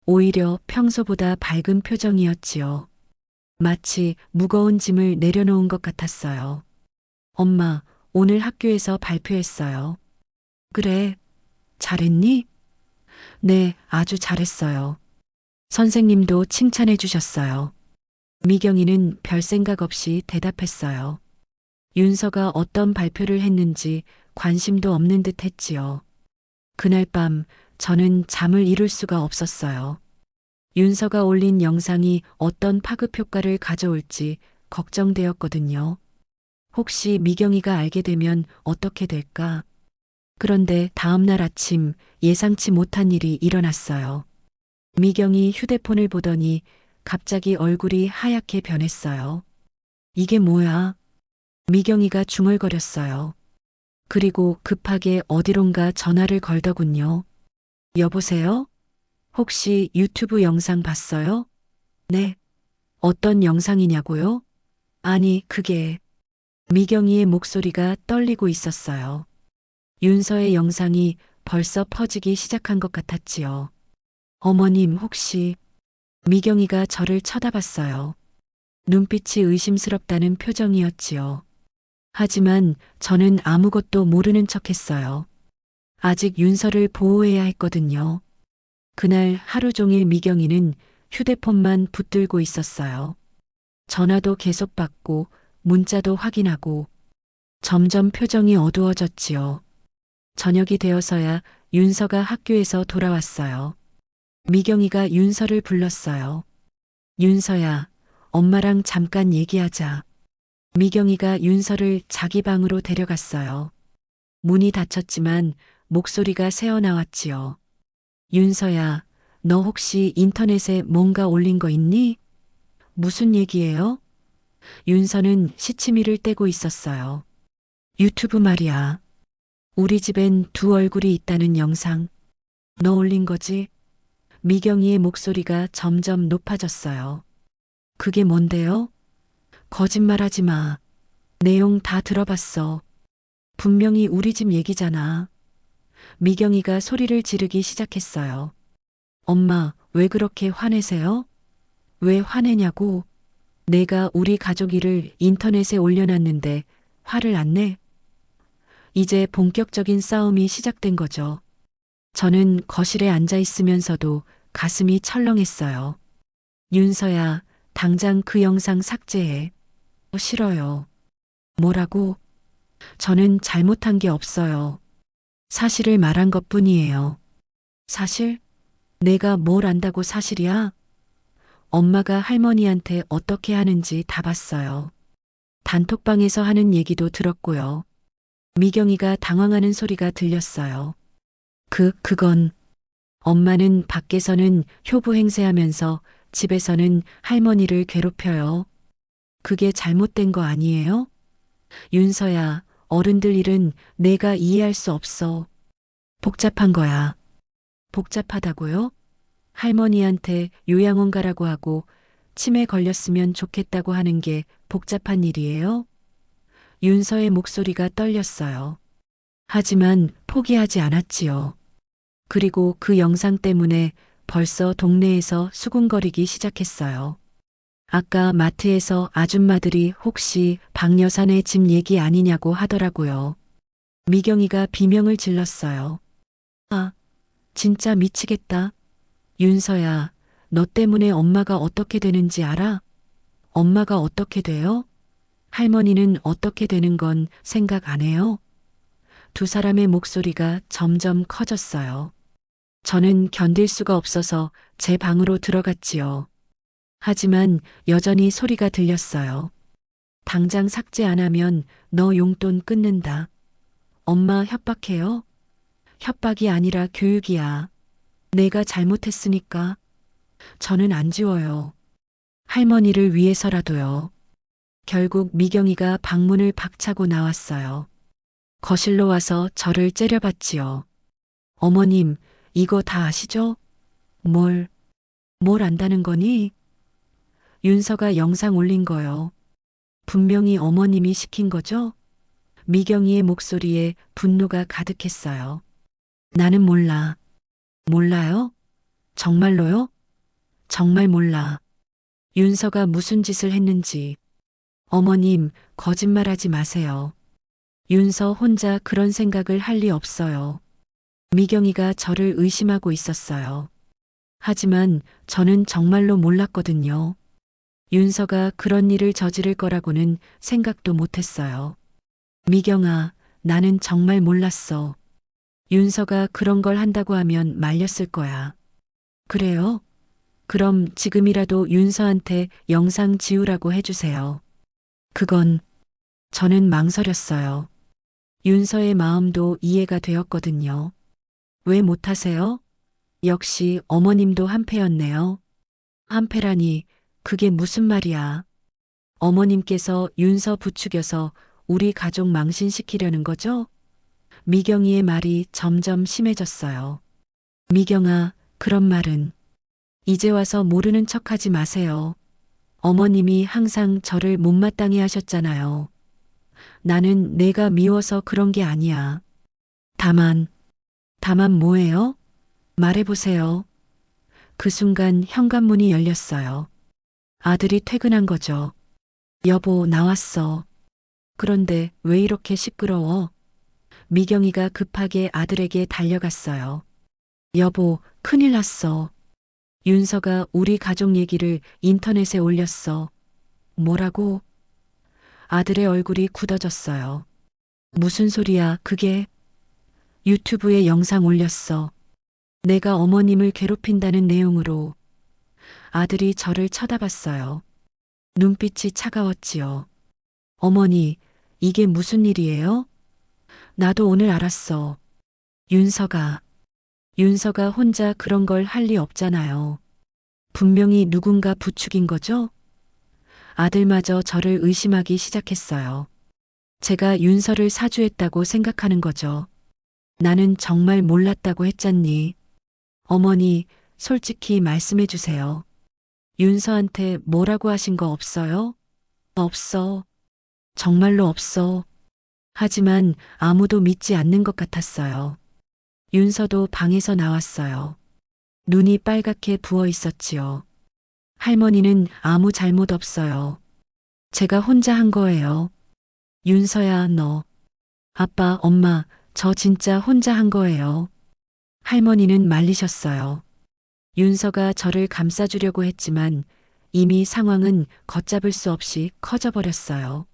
오히려 평소보다 밝은 표정이었지요. 마치 무거운 짐을 내려놓은 것 같았어요. 엄마, 오늘 학교에서 발표했어요. 그래, 잘했니? 네, 아주 잘했어요. 선생님도 칭찬해 주셨어요. 미경이는 별 생각 없이 대답했어요. 윤서가 어떤 발표를 했는지 관심도 없는 듯 했지요. 그날 밤 저는 잠을 이룰 수가 없었어요. 윤서가 올린 영상이 어떤 파급 효과를 가져올지 걱정되었거든요. 혹시 미경이가 알게 되면 어떻게 될까? 그런데 다음 날 아침 예상치 못한 일이 일어났어요. 미경이 휴대폰을 보더니 갑자기 얼굴이 하얗게 변했어요. 이게 뭐야? 미경이가 중얼거렸어요. 그리고 급하게 어디론가 전화를 걸더군요. 여보세요? 혹시 유튜브 영상 봤어요? 네. 어떤 영상이냐고요? 아니, 그게. 미경이의 목소리가 떨리고 있었어요. 윤서의 영상이 벌써 퍼지기 시작한 것 같았지요. 어머님, 혹시. 미경이가 저를 쳐다봤어요. 눈빛이 의심스럽다는 표정이었지요. 하지만 저는 아무것도 모르는 척했어요. 아직 윤서를 보호해야 했거든요. 그날 하루 종일 미경이는 휴대폰만 붙들고 있었어요. 전화도 계속 받고 문자도 확인하고 점점 표정이 어두워졌지요. 저녁이 되어서야 윤서가 학교에서 돌아왔어요. 미경이가 윤서를 불렀어요. 윤서야, 엄마랑 잠깐 얘기하자. 미경이가 윤서를 자기 방으로 데려갔어요. 문이 닫혔지만 목소리가 새어나왔지요. 윤서야, 너 혹시 인터넷에 뭔가 올린 거 있니? 무슨 얘기예요? 윤서는 시치미를 떼고 있었어요. 유튜브 말이야. 우리 집엔 두 얼굴이 있다는 영상. 너 올린 거지? 미경이의 목소리가 점점 높아졌어요. 그게 뭔데요? 거짓말하지 마. 내용 다 들어봤어. 분명히 우리 집 얘기잖아. 미경이가 소리를 지르기 시작했어요. 엄마, 왜 그렇게 화내세요? 왜 화내냐고? 내가 우리 가족 일을 인터넷에 올려놨는데 화를 안 내? 이제 본격적인 싸움이 시작된 거죠. 저는 거실에 앉아 있으면서도 가슴이 철렁했어요. 윤서야, 당장 그 영상 삭제해. 싫어요. 뭐라고? 저는 잘못한 게 없어요. 사실을 말한 것 뿐이에요. 사실? 내가 뭘 안다고 사실이야? 엄마가 할머니한테 어떻게 하는지 다 봤어요. 단톡방에서 하는 얘기도 들었고요. 미경이가 당황하는 소리가 들렸어요. 그건 엄마는 밖에서는 효부 행세하면서 집에서는 할머니를 괴롭혀요. 그게 잘못된 거 아니에요? 윤서야, 어른들 일은 내가 이해할 수 없어. 복잡한 거야. 복잡하다고요? 할머니한테 요양원 가라고 하고 치매 걸렸으면 좋겠다고 하는 게 복잡한 일이에요? 윤서의 목소리가 떨렸어요. 하지만 포기하지 않았지요. 그리고 그 영상 때문에 벌써 동네에서 수군거리기 시작했어요. 아까 마트에서 아줌마들이 혹시 박여사네 집 얘기 아니냐고 하더라고요. 미경이가 비명을 질렀어요. 아, 진짜 미치겠다. 윤서야, 너 때문에 엄마가 어떻게 되는지 알아? 엄마가 어떻게 돼요? 할머니는 어떻게 되는 건 생각 안 해요? 두 사람의 목소리가 점점 커졌어요. 저는 견딜 수가 없어서 제 방으로 들어갔지요. 하지만 여전히 소리가 들렸어요. 당장 삭제 안 하면 너 용돈 끊는다. 엄마 협박해요? 협박이 아니라 교육이야. 내가 잘못했으니까. 저는 안 지워요. 할머니를 위해서라도요. 결국 미경이가 방문을 박차고 나왔어요. 거실로 와서 저를 째려봤지요. 어머님, 이거 다 아시죠? 뭘 안다는 거니? 윤서가 영상 올린 거요. 분명히 어머님이 시킨 거죠? 미경이의 목소리에 분노가 가득했어요. 나는 몰라. 몰라요? 정말로요? 정말 몰라. 윤서가 무슨 짓을 했는지. 어머님, 거짓말하지 마세요. 윤서 혼자 그런 생각을 할 리 없어요. 미경이가 저를 의심하고 있었어요. 하지만 저는 정말로 몰랐거든요. 윤서가 그런 일을 저지를 거라고는 생각도 못했어요. 미경아, 나는 정말 몰랐어. 윤서가 그런 걸 한다고 하면 말렸을 거야. 그래요? 그럼 지금이라도 윤서한테 영상 지우라고 해주세요. 그건 저는 망설였어요. 윤서의 마음도 이해가 되었거든요. 왜 못하세요? 역시 어머님도 한패였네요. 한패라니 그게 무슨 말이야. 어머님께서 윤서 부추겨서 우리 가족 망신시키려는 거죠? 미경이의 말이 점점 심해졌어요. 미경아, 그런 말은 이제 와서 모르는 척하지 마세요. 어머님이 항상 저를 못마땅해 하셨잖아요. 나는 내가 미워서 그런 게 아니야. 다만 뭐예요? 말해보세요. 그 순간 현관문이 열렸어요. 아들이 퇴근한 거죠. 여보, 나왔어. 그런데 왜 이렇게 시끄러워? 미경이가 급하게 아들에게 달려갔어요. 여보, 큰일 났어. 윤서가 우리 가족 얘기를 인터넷에 올렸어. 뭐라고? 아들의 얼굴이 굳어졌어요. 무슨 소리야, 그게? 유튜브에 영상 올렸어. 내가 어머님을 괴롭힌다는 내용으로. 아들이 저를 쳐다봤어요. 눈빛이 차가웠지요. 어머니, 이게 무슨 일이에요? 나도 오늘 알았어. 윤서가 혼자 그런 걸 할 리 없잖아요. 분명히 누군가 부추긴 거죠? 아들마저 저를 의심하기 시작했어요. 제가 윤서를 사주했다고 생각하는 거죠. 나는 정말 몰랐다고 했잖니. 어머니, 솔직히 말씀해 주세요. 윤서한테 뭐라고 하신 거 없어요? 없어. 정말로 없어. 하지만 아무도 믿지 않는 것 같았어요. 윤서도 방에서 나왔어요. 눈이 빨갛게 부어 있었지요. 할머니는 아무 잘못 없어요. 제가 혼자 한 거예요. 윤서야, 너. 아빠, 엄마, 저 진짜 혼자 한 거예요. 할머니는 말리셨어요. 윤서가 저를 감싸주려고 했지만 이미 상황은 걷잡을 수 없이 커져버렸어요.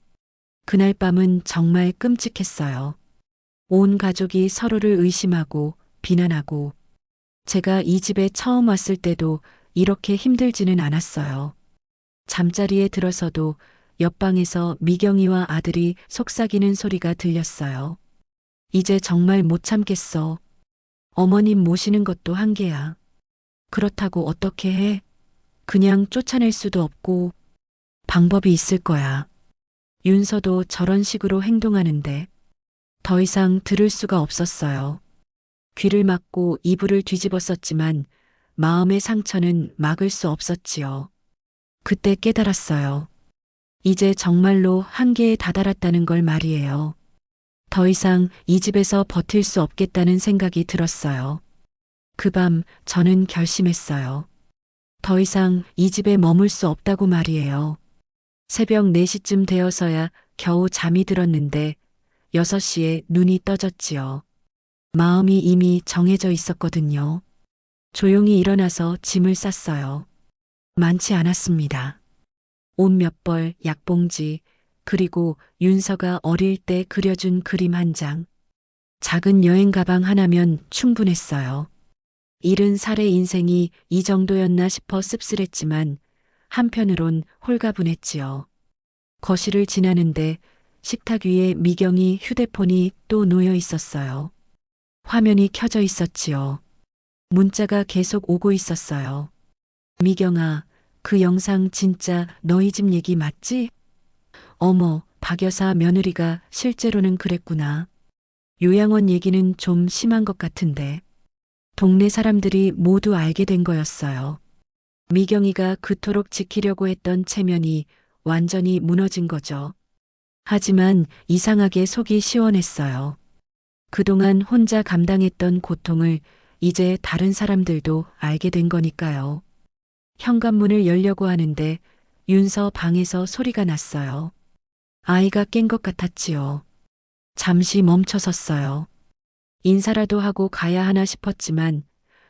그날 밤은 정말 끔찍했어요. 온 가족이 서로를 의심하고 비난하고 제가 이 집에 처음 왔을 때도 이렇게 힘들지는 않았어요. 잠자리에 들어서도 옆방에서 미경이와 아들이 속삭이는 소리가 들렸어요. 이제 정말 못 참겠어. 어머님 모시는 것도 한계야. 그렇다고 어떻게 해? 그냥 쫓아낼 수도 없고 방법이 있을 거야. 윤서도 저런 식으로 행동하는데 더 이상 들을 수가 없었어요. 귀를 막고 이불을 뒤집었었지만 마음의 상처는 막을 수 없었지요. 그때 깨달았어요. 이제 정말로 한계에 다다랐다는 걸 말이에요. 더 이상 이 집에서 버틸 수 없겠다는 생각이 들었어요. 그 밤 저는 결심했어요. 더 이상 이 집에 머물 수 없다고 말이에요. 새벽 4시쯤 되어서야 겨우 잠이 들었는데 6시에 눈이 떠졌지요. 마음이 이미 정해져 있었거든요. 조용히 일어나서 짐을 쌌어요. 많지 않았습니다. 옷 몇 벌, 약봉지, 그리고 윤서가 어릴 때 그려준 그림 한 장. 작은 여행 가방 하나면 충분했어요. 70살의 인생이 이 정도였나 싶어 씁쓸했지만 한편으론 홀가분했지요. 거실을 지나는데 식탁 위에 미경이 휴대폰이 또 놓여 있었어요. 화면이 켜져 있었지요. 문자가 계속 오고 있었어요. 미경아, 그 영상 진짜 너희 집 얘기 맞지? 어머, 박 여사 며느리가 실제로는 그랬구나. 요양원 얘기는 좀 심한 것 같은데. 동네 사람들이 모두 알게 된 거였어요. 미경이가 그토록 지키려고 했던 체면이 완전히 무너진 거죠. 하지만 이상하게 속이 시원했어요. 그동안 혼자 감당했던 고통을 이제 다른 사람들도 알게 된 거니까요. 현관문을 열려고 하는데 윤서 방에서 소리가 났어요. 아이가 깬 것 같았지요. 잠시 멈춰섰어요. 인사라도 하고 가야 하나 싶었지만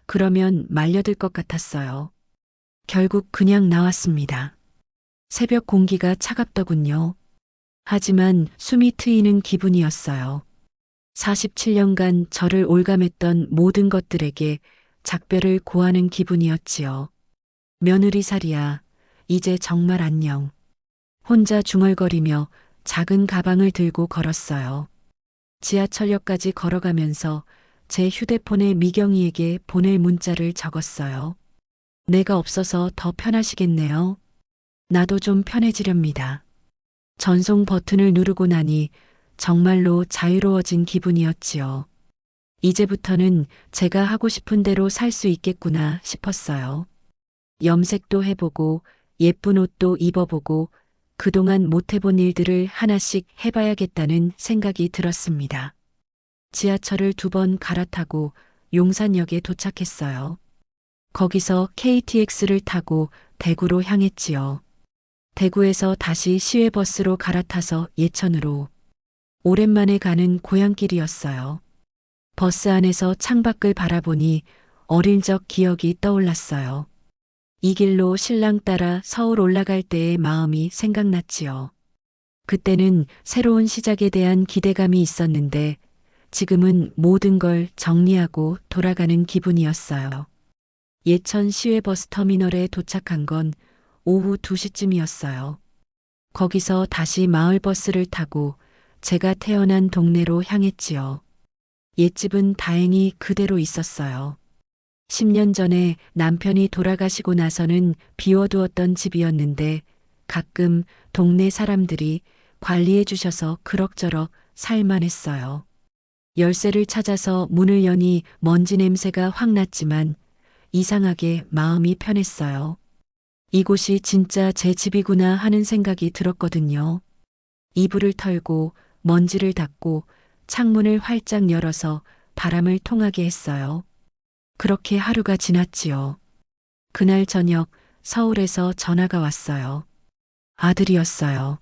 그러면 말려들 것 같았어요. 결국 그냥 나왔습니다. 새벽 공기가 차갑더군요. 하지만 숨이 트이는 기분이었어요. 47년간 저를 올감했던 모든 것들에게 작별을 고하는 기분이었지요. 며느리살이야, 이제 정말 안녕. 혼자 중얼거리며 작은 가방을 들고 걸었어요. 지하철역까지 걸어가면서 제 휴대폰에 미경이에게 보낼 문자를 적었어요. 내가 없어서 더 편하시겠네요. 나도 좀 편해지렵니다. 전송 버튼을 누르고 나니 정말로 자유로워진 기분이었지요. 이제부터는 제가 하고 싶은 대로 살 수 있겠구나 싶었어요. 염색도 해보고 예쁜 옷도 입어보고 그동안 못 해본 일들을 하나씩 해봐야겠다는 생각이 들었습니다. 지하철을 2번 갈아타고 용산역에 도착했어요. 거기서 KTX를 타고 대구로 향했지요. 대구에서 다시 시외버스로 갈아타서 예천으로. 오랜만에 가는 고향길이었어요. 버스 안에서 창밖을 바라보니 어릴 적 기억이 떠올랐어요. 이 길로 신랑 따라 서울 올라갈 때의 마음이 생각났지요. 그때는 새로운 시작에 대한 기대감이 있었는데 지금은 모든 걸 정리하고 돌아가는 기분이었어요. 예천 시외버스 터미널에 도착한 건 오후 2시쯤이었어요. 거기서 다시 마을버스를 타고 제가 태어난 동네로 향했지요. 옛집은 다행히 그대로 있었어요. 10년 전에 남편이 돌아가시고 나서는 비워두었던 집이었는데 가끔 동네 사람들이 관리해 주셔서 그럭저럭 살만했어요. 열쇠를 찾아서 문을 여니 먼지 냄새가 확 났지만 이상하게 마음이 편했어요. 이곳이 진짜 제 집이구나 하는 생각이 들었거든요. 이불을 털고 먼지를 닦고 창문을 활짝 열어서 바람을 통하게 했어요. 그렇게 하루가 지났지요. 그날 저녁 서울에서 전화가 왔어요. 아들이었어요.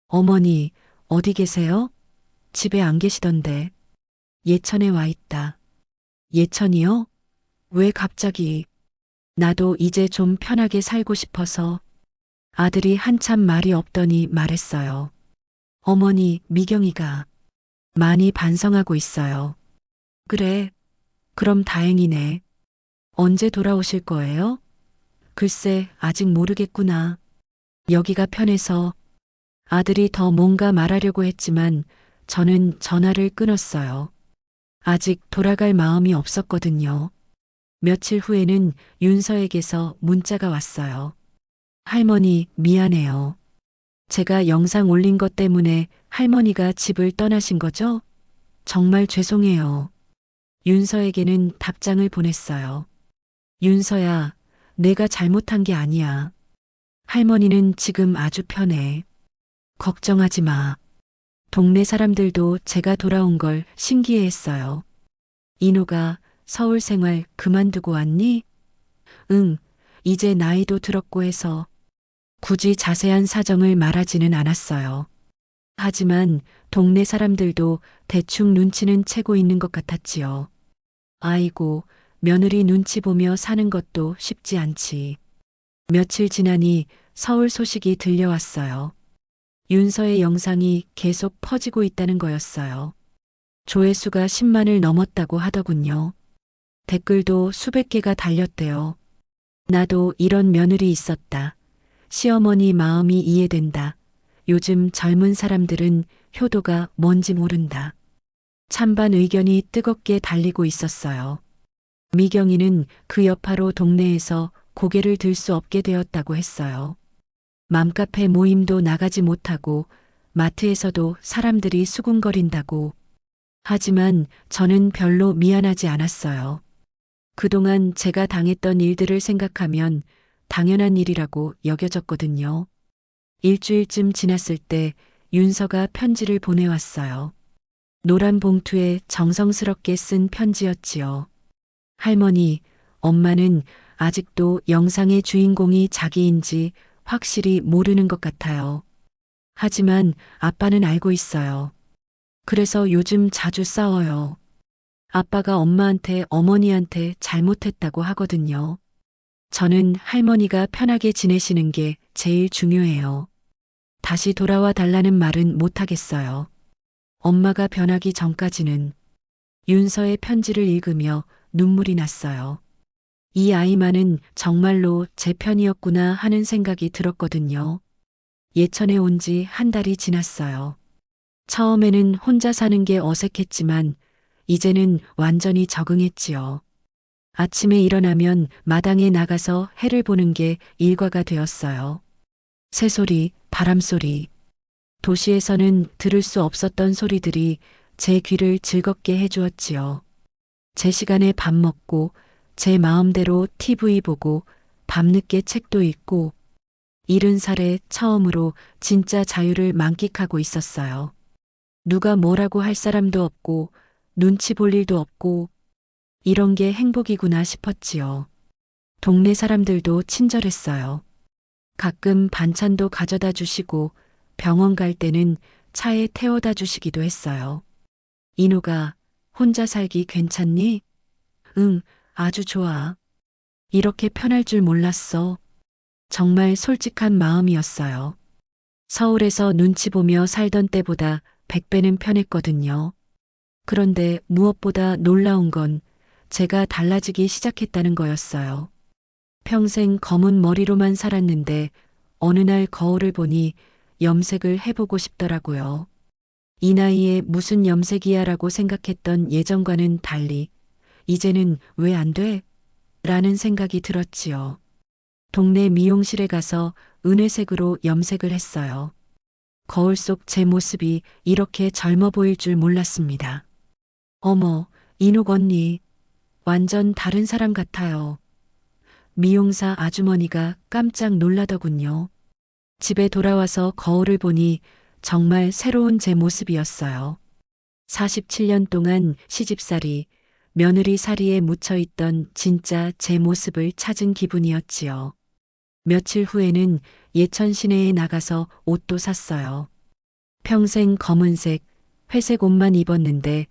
어머니, 어디 계세요? 집에 안 계시던데. 예천에 와 있다. 예천이요? 왜 갑자기? 나도 이제 좀 편하게 살고 싶어서. 아들이 한참 말이 없더니 말했어요. 어머니, 미경이가 많이 반성하고 있어요. 그래, 그럼 다행이네. 언제 돌아오실 거예요? 글쎄, 아직 모르겠구나. 여기가 편해서. 아들이 더 뭔가 말하려고 했지만 저는 전화를 끊었어요. 아직 돌아갈 마음이 없었거든요. 며칠 후에는 윤서에게서 문자가 왔어요. 할머니, 미안해요. 제가 영상 올린 것 때문에 할머니가 집을 떠나신 거죠? 정말 죄송해요. 윤서에게는 답장을 보냈어요. 윤서야, 내가 잘못한 게 아니야. 할머니는 지금 아주 편해. 걱정하지 마. 동네 사람들도 제가 돌아온 걸 신기해했어요. 인호가 서울 생활 그만두고 왔니? 응, 이제 나이도 들었고 해서. 굳이 자세한 사정을 말하지는 않았어요. 하지만 동네 사람들도 대충 눈치는 채고 있는 것 같았지요. 아이고, 며느리 눈치 보며 사는 것도 쉽지 않지. 며칠 지나니 서울 소식이 들려왔어요. 윤서의 영상이 계속 퍼지고 있다는 거였어요. 조회수가 10만을 넘었다고 하더군요. 댓글도 수백 개가 달렸대요. 나도 이런 며느리 있었다. 시어머니 마음이 이해된다. 요즘 젊은 사람들은 효도가 뭔지 모른다. 찬반 의견이 뜨겁게 달리고 있었어요. 미경이는 그 여파로 동네에서 고개를 들 수 없게 되었다고 했어요. 맘카페 모임도 나가지 못하고 마트에서도 사람들이 수군거린다고. 하지만 저는 별로 미안하지 않았어요. 그동안 제가 당했던 일들을 생각하면 당연한 일이라고 여겨졌거든요. 일주일쯤 지났을 때 윤서가 편지를 보내왔어요. 노란 봉투에 정성스럽게 쓴 편지였지요. 할머니, 엄마는 아직도 영상의 주인공이 자기인지 확실히 모르는 것 같아요. 하지만 아빠는 알고 있어요. 그래서 요즘 자주 싸워요. 아빠가 엄마한테 어머니한테 잘못했다고 하거든요. 저는 할머니가 편하게 지내시는 게 제일 중요해요. 다시 돌아와 달라는 말은 못하겠어요. 엄마가 변하기 전까지는. 윤서의 편지를 읽으며 눈물이 났어요. 이 아이만은 정말로 제 편이었구나 하는 생각이 들었거든요. 예천에 온 지 한 달이 지났어요. 처음에는 혼자 사는 게 어색했지만 이제는 완전히 적응했지요. 아침에 일어나면 마당에 나가서 해를 보는 게 일과가 되었어요. 새소리, 바람소리. 도시에서는 들을 수 없었던 소리들이 제 귀를 즐겁게 해주었지요. 제 시간에 밥 먹고 제 마음대로 TV 보고 밤늦게 책도 읽고 70살에 처음으로 진짜 자유를 만끽하고 있었어요. 누가 뭐라고 할 사람도 없고 눈치 볼 일도 없고 이런 게 행복이구나 싶었지요. 동네 사람들도 친절했어요. 가끔 반찬도 가져다 주시고 병원 갈 때는 차에 태워다 주시기도 했어요. 인호가 혼자 살기 괜찮니? 응, 아주 좋아. 이렇게 편할 줄 몰랐어. 정말 솔직한 마음이었어요. 서울에서 눈치 보며 살던 때보다 100배는 편했거든요. 그런데 무엇보다 놀라운 건 제가 달라지기 시작했다는 거였어요. 평생 검은 머리로만 살았는데 어느 날 거울을 보니 염색을 해보고 싶더라고요. 이 나이에 무슨 염색이야 라고 생각했던 예전과는 달리 이제는 왜 안 돼? 라는 생각이 들었지요. 동네 미용실에 가서 은회색으로 염색을 했어요. 거울 속 제 모습이 이렇게 젊어 보일 줄 몰랐습니다. 어머, 인옥 언니. 완전 다른 사람 같아요. 미용사 아주머니가 깜짝 놀라더군요. 집에 돌아와서 거울을 보니 정말 새로운 제 모습이었어요. 47년 동안 시집살이, 며느리살이에 묻혀있던 진짜 제 모습을 찾은 기분이었지요. 며칠 후에는 예천 시내에 나가서 옷도 샀어요. 평생 검은색, 회색 옷만 입었는데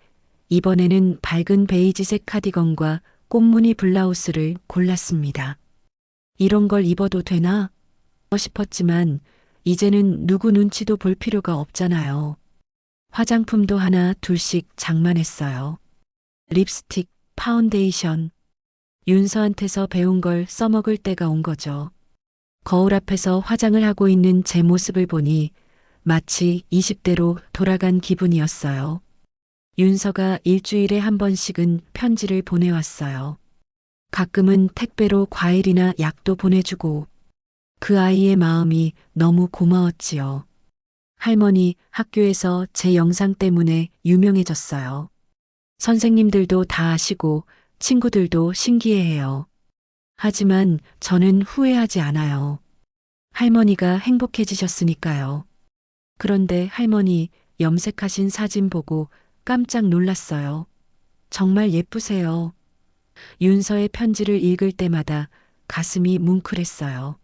이번에는 밝은 베이지색 카디건과 꽃무늬 블라우스를 골랐습니다. 이런 걸 입어도 되나 싶었지만 이제는 누구 눈치도 볼 필요가 없잖아요. 화장품도 하나 둘씩 장만했어요. 립스틱, 파운데이션. 윤서한테서 배운 걸 써먹을 때가 온 거죠. 거울 앞에서 화장을 하고 있는 제 모습을 보니 마치 20대로 돌아간 기분이었어요. 윤서가 일주일에 한 번씩은 편지를 보내왔어요. 가끔은 택배로 과일이나 약도 보내주고 그 아이의 마음이 너무 고마웠지요. 할머니 학교에서 제 영상 때문에 유명해졌어요. 선생님들도 다 아시고 친구들도 신기해해요. 하지만 저는 후회하지 않아요. 할머니가 행복해지셨으니까요. 그런데 할머니 염색하신 사진 보고 깜짝 놀랐어요. 정말 예쁘세요. 윤서의 편지를 읽을 때마다 가슴이 뭉클했어요.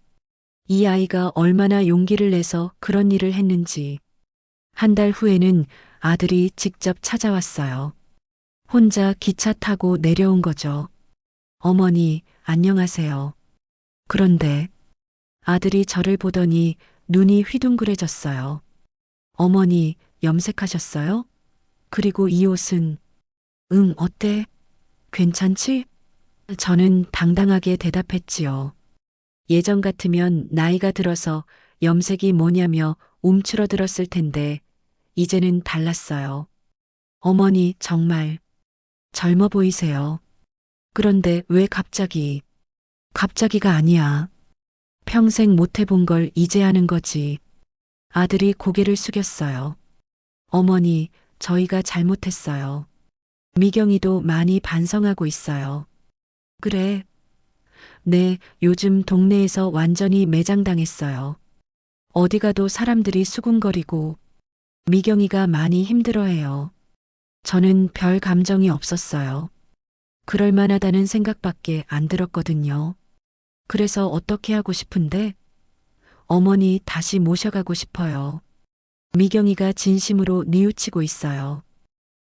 이 아이가 얼마나 용기를 내서 그런 일을 했는지. 한 달 후에는 아들이 직접 찾아왔어요. 혼자 기차 타고 내려온 거죠. 어머니, 안녕하세요. 그런데 아들이 저를 보더니 눈이 휘둥그레졌어요. 어머니, 염색하셨어요? 그리고 이 옷은? 응, 어때? 괜찮지? 저는 당당하게 대답했지요. 예전 같으면 나이가 들어서 염색이 뭐냐며 움츠러들었을 텐데 이제는 달랐어요. 어머니 정말 젊어 보이세요. 그런데 왜 갑자기? 갑자기가 아니야. 평생 못 해본 걸 이제 하는 거지. 아들이 고개를 숙였어요. 어머니, 저희가 잘못했어요. 미경이도 많이 반성하고 있어요. 그래. 네, 요즘 동네에서 완전히 매장당했어요. 어디 가도 사람들이 수군거리고 미경이가 많이 힘들어해요. 저는 별 감정이 없었어요. 그럴 만하다는 생각밖에 안 들었거든요. 그래서 어떻게 하고 싶은데? 어머니 다시 모셔가고 싶어요. 미경이가 진심으로 뉘우치고 있어요.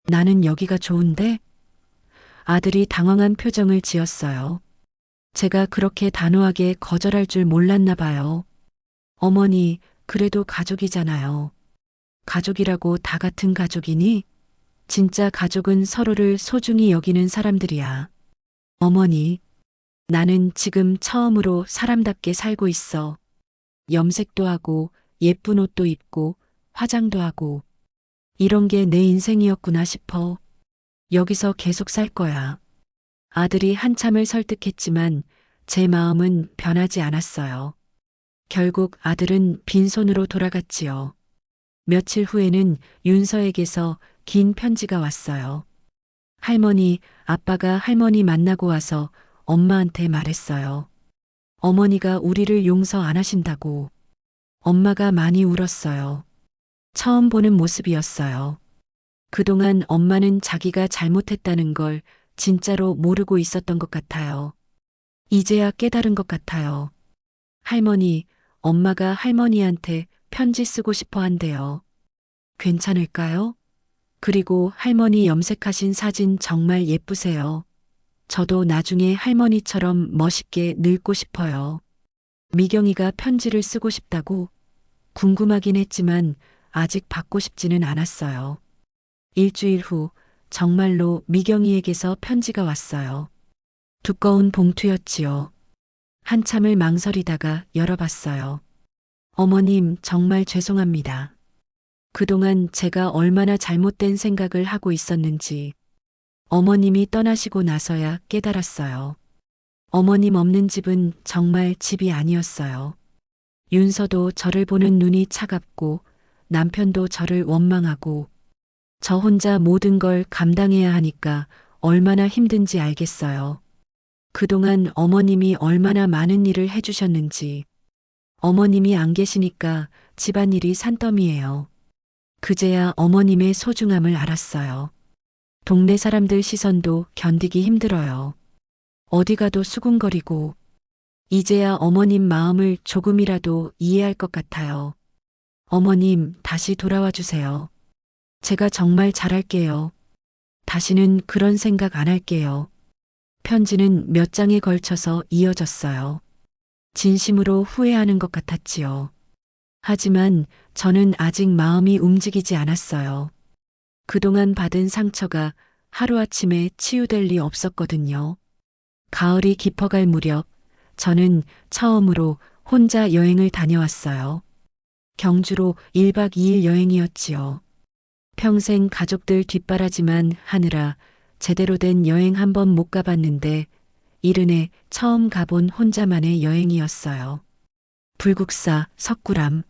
나는 여기가 좋은데? 아들이 당황한 표정을 지었어요. 제가 그렇게 단호하게 거절할 줄 몰랐나 봐요. 어머니, 그래도 가족이잖아요. 가족이라고 다 같은 가족이니? 진짜 가족은 서로를 소중히 여기는 사람들이야. 어머니, 나는 지금 처음으로 사람답게 살고 있어. 염색도 하고 예쁜 옷도 입고 화장도 하고 이런 게 내 인생이었구나 싶어. 여기서 계속 살 거야. 아들이 한참을 설득했지만 제 마음은 변하지 않았어요. 결국 아들은 빈손으로 돌아갔지요. 며칠 후에는 윤서에게서 긴 편지가 왔어요. 할머니, 아빠가 할머니 만나고 와서 엄마한테 말했어요. 어머니가 우리를 용서 안 하신다고. 엄마가 많이 울었어요. 처음 보는 모습이었어요. 그동안 엄마는 자기가 잘못했다는 걸 진짜로 모르고 있었던 것 같아요. 이제야 깨달은 것 같아요. 할머니, 엄마가 할머니한테 편지 쓰고 싶어 한대요. 괜찮을까요? 그리고 할머니 염색하신 사진 정말 예쁘세요. 저도 나중에 할머니처럼 멋있게 늙고 싶어요. 미경이가 편지를 쓰고 싶다고? 궁금하긴 했지만 아직 받고 싶지는 않았어요. 일주일 후 정말로 미경이에게서 편지가 왔어요. 두꺼운 봉투였지요. 한참을 망설이다가 열어봤어요. 어머님, 정말 죄송합니다. 그동안 제가 얼마나 잘못된 생각을 하고 있었는지 어머님이 떠나시고 나서야 깨달았어요. 어머님 없는 집은 정말 집이 아니었어요. 윤서도 저를 보는 눈이 차갑고 남편도 저를 원망하고 저 혼자 모든 걸 감당해야 하니까 얼마나 힘든지 알겠어요. 그동안 어머님이 얼마나 많은 일을 해주셨는지. 어머님이 안 계시니까 집안일이 산더미예요. 그제야 어머님의 소중함을 알았어요. 동네 사람들 시선도 견디기 힘들어요. 어디 가도 수군거리고 이제야 어머님 마음을 조금이라도 이해할 것 같아요. 어머님, 다시 돌아와 주세요. 제가 정말 잘할게요. 다시는 그런 생각 안 할게요. 편지는 몇 장에 걸쳐서 이어졌어요. 진심으로 후회하는 것 같았지요. 하지만 저는 아직 마음이 움직이지 않았어요. 그동안 받은 상처가 하루아침에 치유될 리 없었거든요. 가을이 깊어갈 무렵 저는 처음으로 혼자 여행을 다녀왔어요. 경주로 1박 2일 여행이었지요. 평생 가족들 뒷바라지만 하느라 제대로 된 여행 한 번 못 가봤는데 이른해 처음 가본 혼자만의 여행이었어요. 불국사, 석굴암.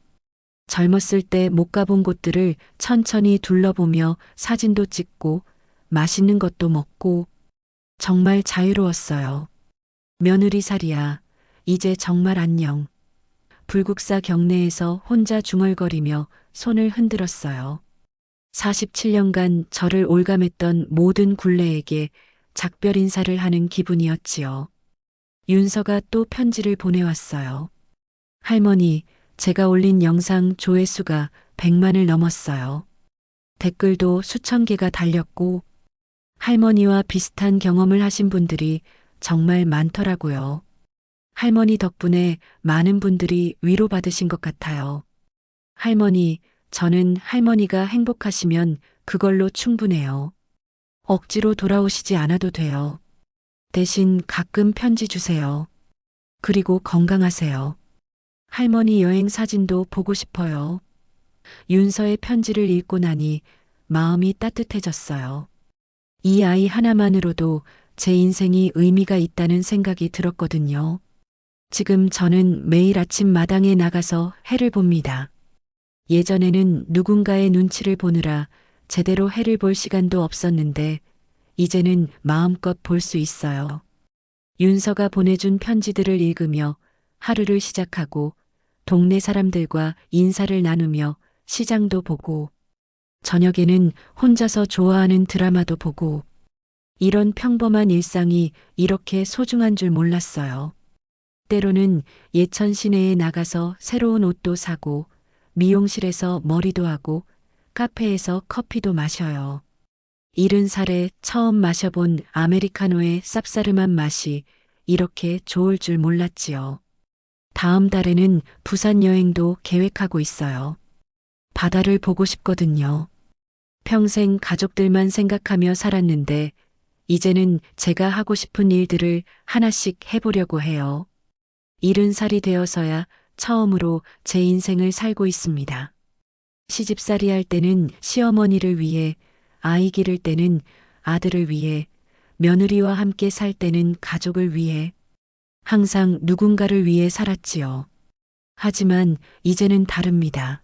젊었을 때 못 가본 곳들을 천천히 둘러보며 사진도 찍고 맛있는 것도 먹고 정말 자유로웠어요. 며느리살이야, 이제 정말 안녕. 불국사 경내에서 혼자 중얼거리며 손을 흔들었어요. 47년간 저를 올감했던 모든 굴레에게 작별 인사를 하는 기분이었지요. 윤서가 또 편지를 보내왔어요. 할머니, 제가 올린 영상 조회수가 100만을 넘었어요. 댓글도 수천 개가 달렸고 할머니와 비슷한 경험을 하신 분들이 정말 많더라고요. 할머니 덕분에 많은 분들이 위로받으신 것 같아요. 할머니, 저는 할머니가 행복하시면 그걸로 충분해요. 억지로 돌아오시지 않아도 돼요. 대신 가끔 편지 주세요. 그리고 건강하세요. 할머니 여행 사진도 보고 싶어요. 윤서의 편지를 읽고 나니 마음이 따뜻해졌어요. 이 아이 하나만으로도 제 인생이 의미가 있다는 생각이 들었거든요. 지금 저는 매일 아침 마당에 나가서 해를 봅니다. 예전에는 누군가의 눈치를 보느라 제대로 해를 볼 시간도 없었는데 이제는 마음껏 볼 수 있어요. 윤서가 보내준 편지들을 읽으며 하루를 시작하고 동네 사람들과 인사를 나누며 시장도 보고 저녁에는 혼자서 좋아하는 드라마도 보고 이런 평범한 일상이 이렇게 소중한 줄 몰랐어요. 때로는 예천 시내에 나가서 새로운 옷도 사고 미용실에서 머리도 하고 카페에서 커피도 마셔요. 70살에 처음 마셔본 아메리카노의 쌉싸름한 맛이 이렇게 좋을 줄 몰랐지요. 다음 달에는 부산 여행도 계획하고 있어요. 바다를 보고 싶거든요. 평생 가족들만 생각하며 살았는데 이제는 제가 하고 싶은 일들을 하나씩 해보려고 해요. 70살이 되어서야 처음으로 제 인생을 살고 있습니다. 시집살이 할 때는 시어머니를 위해, 아이 기를 때는 아들을 위해, 며느리와 함께 살 때는 가족을 위해, 항상 누군가를 위해 살았지요. 하지만 이제는 다릅니다.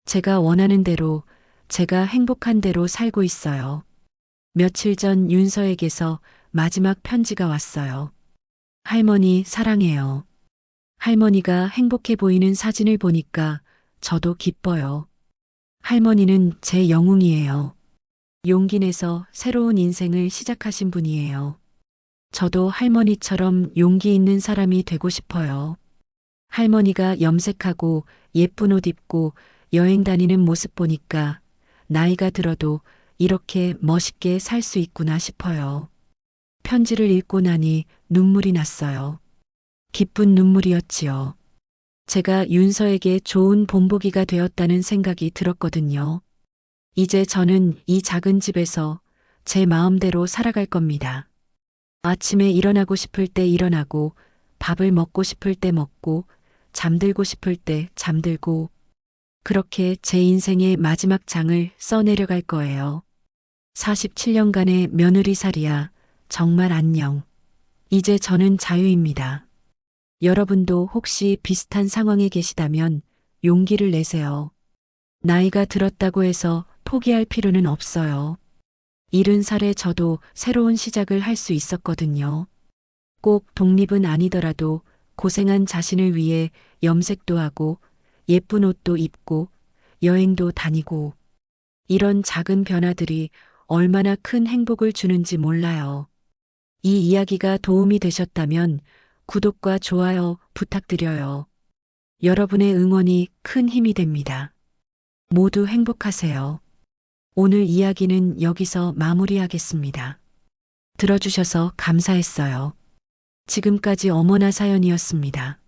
제가 원하는 대로, 제가 행복한 대로 살고 있어요. 며칠 전 윤서에게서 마지막 편지가 왔어요. 할머니 사랑해요. 할머니가 행복해 보이는 사진을 보니까 저도 기뻐요. 할머니는 제 영웅이에요. 용기 내서 새로운 인생을 시작하신 분이에요. 저도 할머니처럼 용기 있는 사람이 되고 싶어요. 할머니가 염색하고 예쁜 옷 입고 여행 다니는 모습 보니까 나이가 들어도 이렇게 멋있게 살 수 있구나 싶어요. 편지를 읽고 나니 눈물이 났어요. 기쁜 눈물이었지요. 제가 윤서에게 좋은 본보기가 되었다는 생각이 들었거든요. 이제 저는 이 작은 집에서 제 마음대로 살아갈 겁니다. 아침에 일어나고 싶을 때 일어나고, 밥을 먹고 싶을 때 먹고, 잠들고 싶을 때 잠들고, 그렇게 제 인생의 마지막 장을 써내려갈 거예요. 47년간의 며느리살이야, 정말 안녕. 이제 저는 자유입니다. 여러분도 혹시 비슷한 상황에 계시다면 용기를 내세요. 나이가 들었다고 해서 포기할 필요는 없어요. 70살에 저도 새로운 시작을 할 수 있었거든요. 꼭 독립은 아니더라도 고생한 자신을 위해 염색도 하고 예쁜 옷도 입고 여행도 다니고 이런 작은 변화들이 얼마나 큰 행복을 주는지 몰라요. 이 이야기가 도움이 되셨다면 구독과 좋아요 부탁드려요. 여러분의 응원이 큰 힘이 됩니다. 모두 행복하세요. 오늘 이야기는 여기서 마무리하겠습니다. 들어주셔서 감사했어요. 지금까지 어머나 사연이었습니다.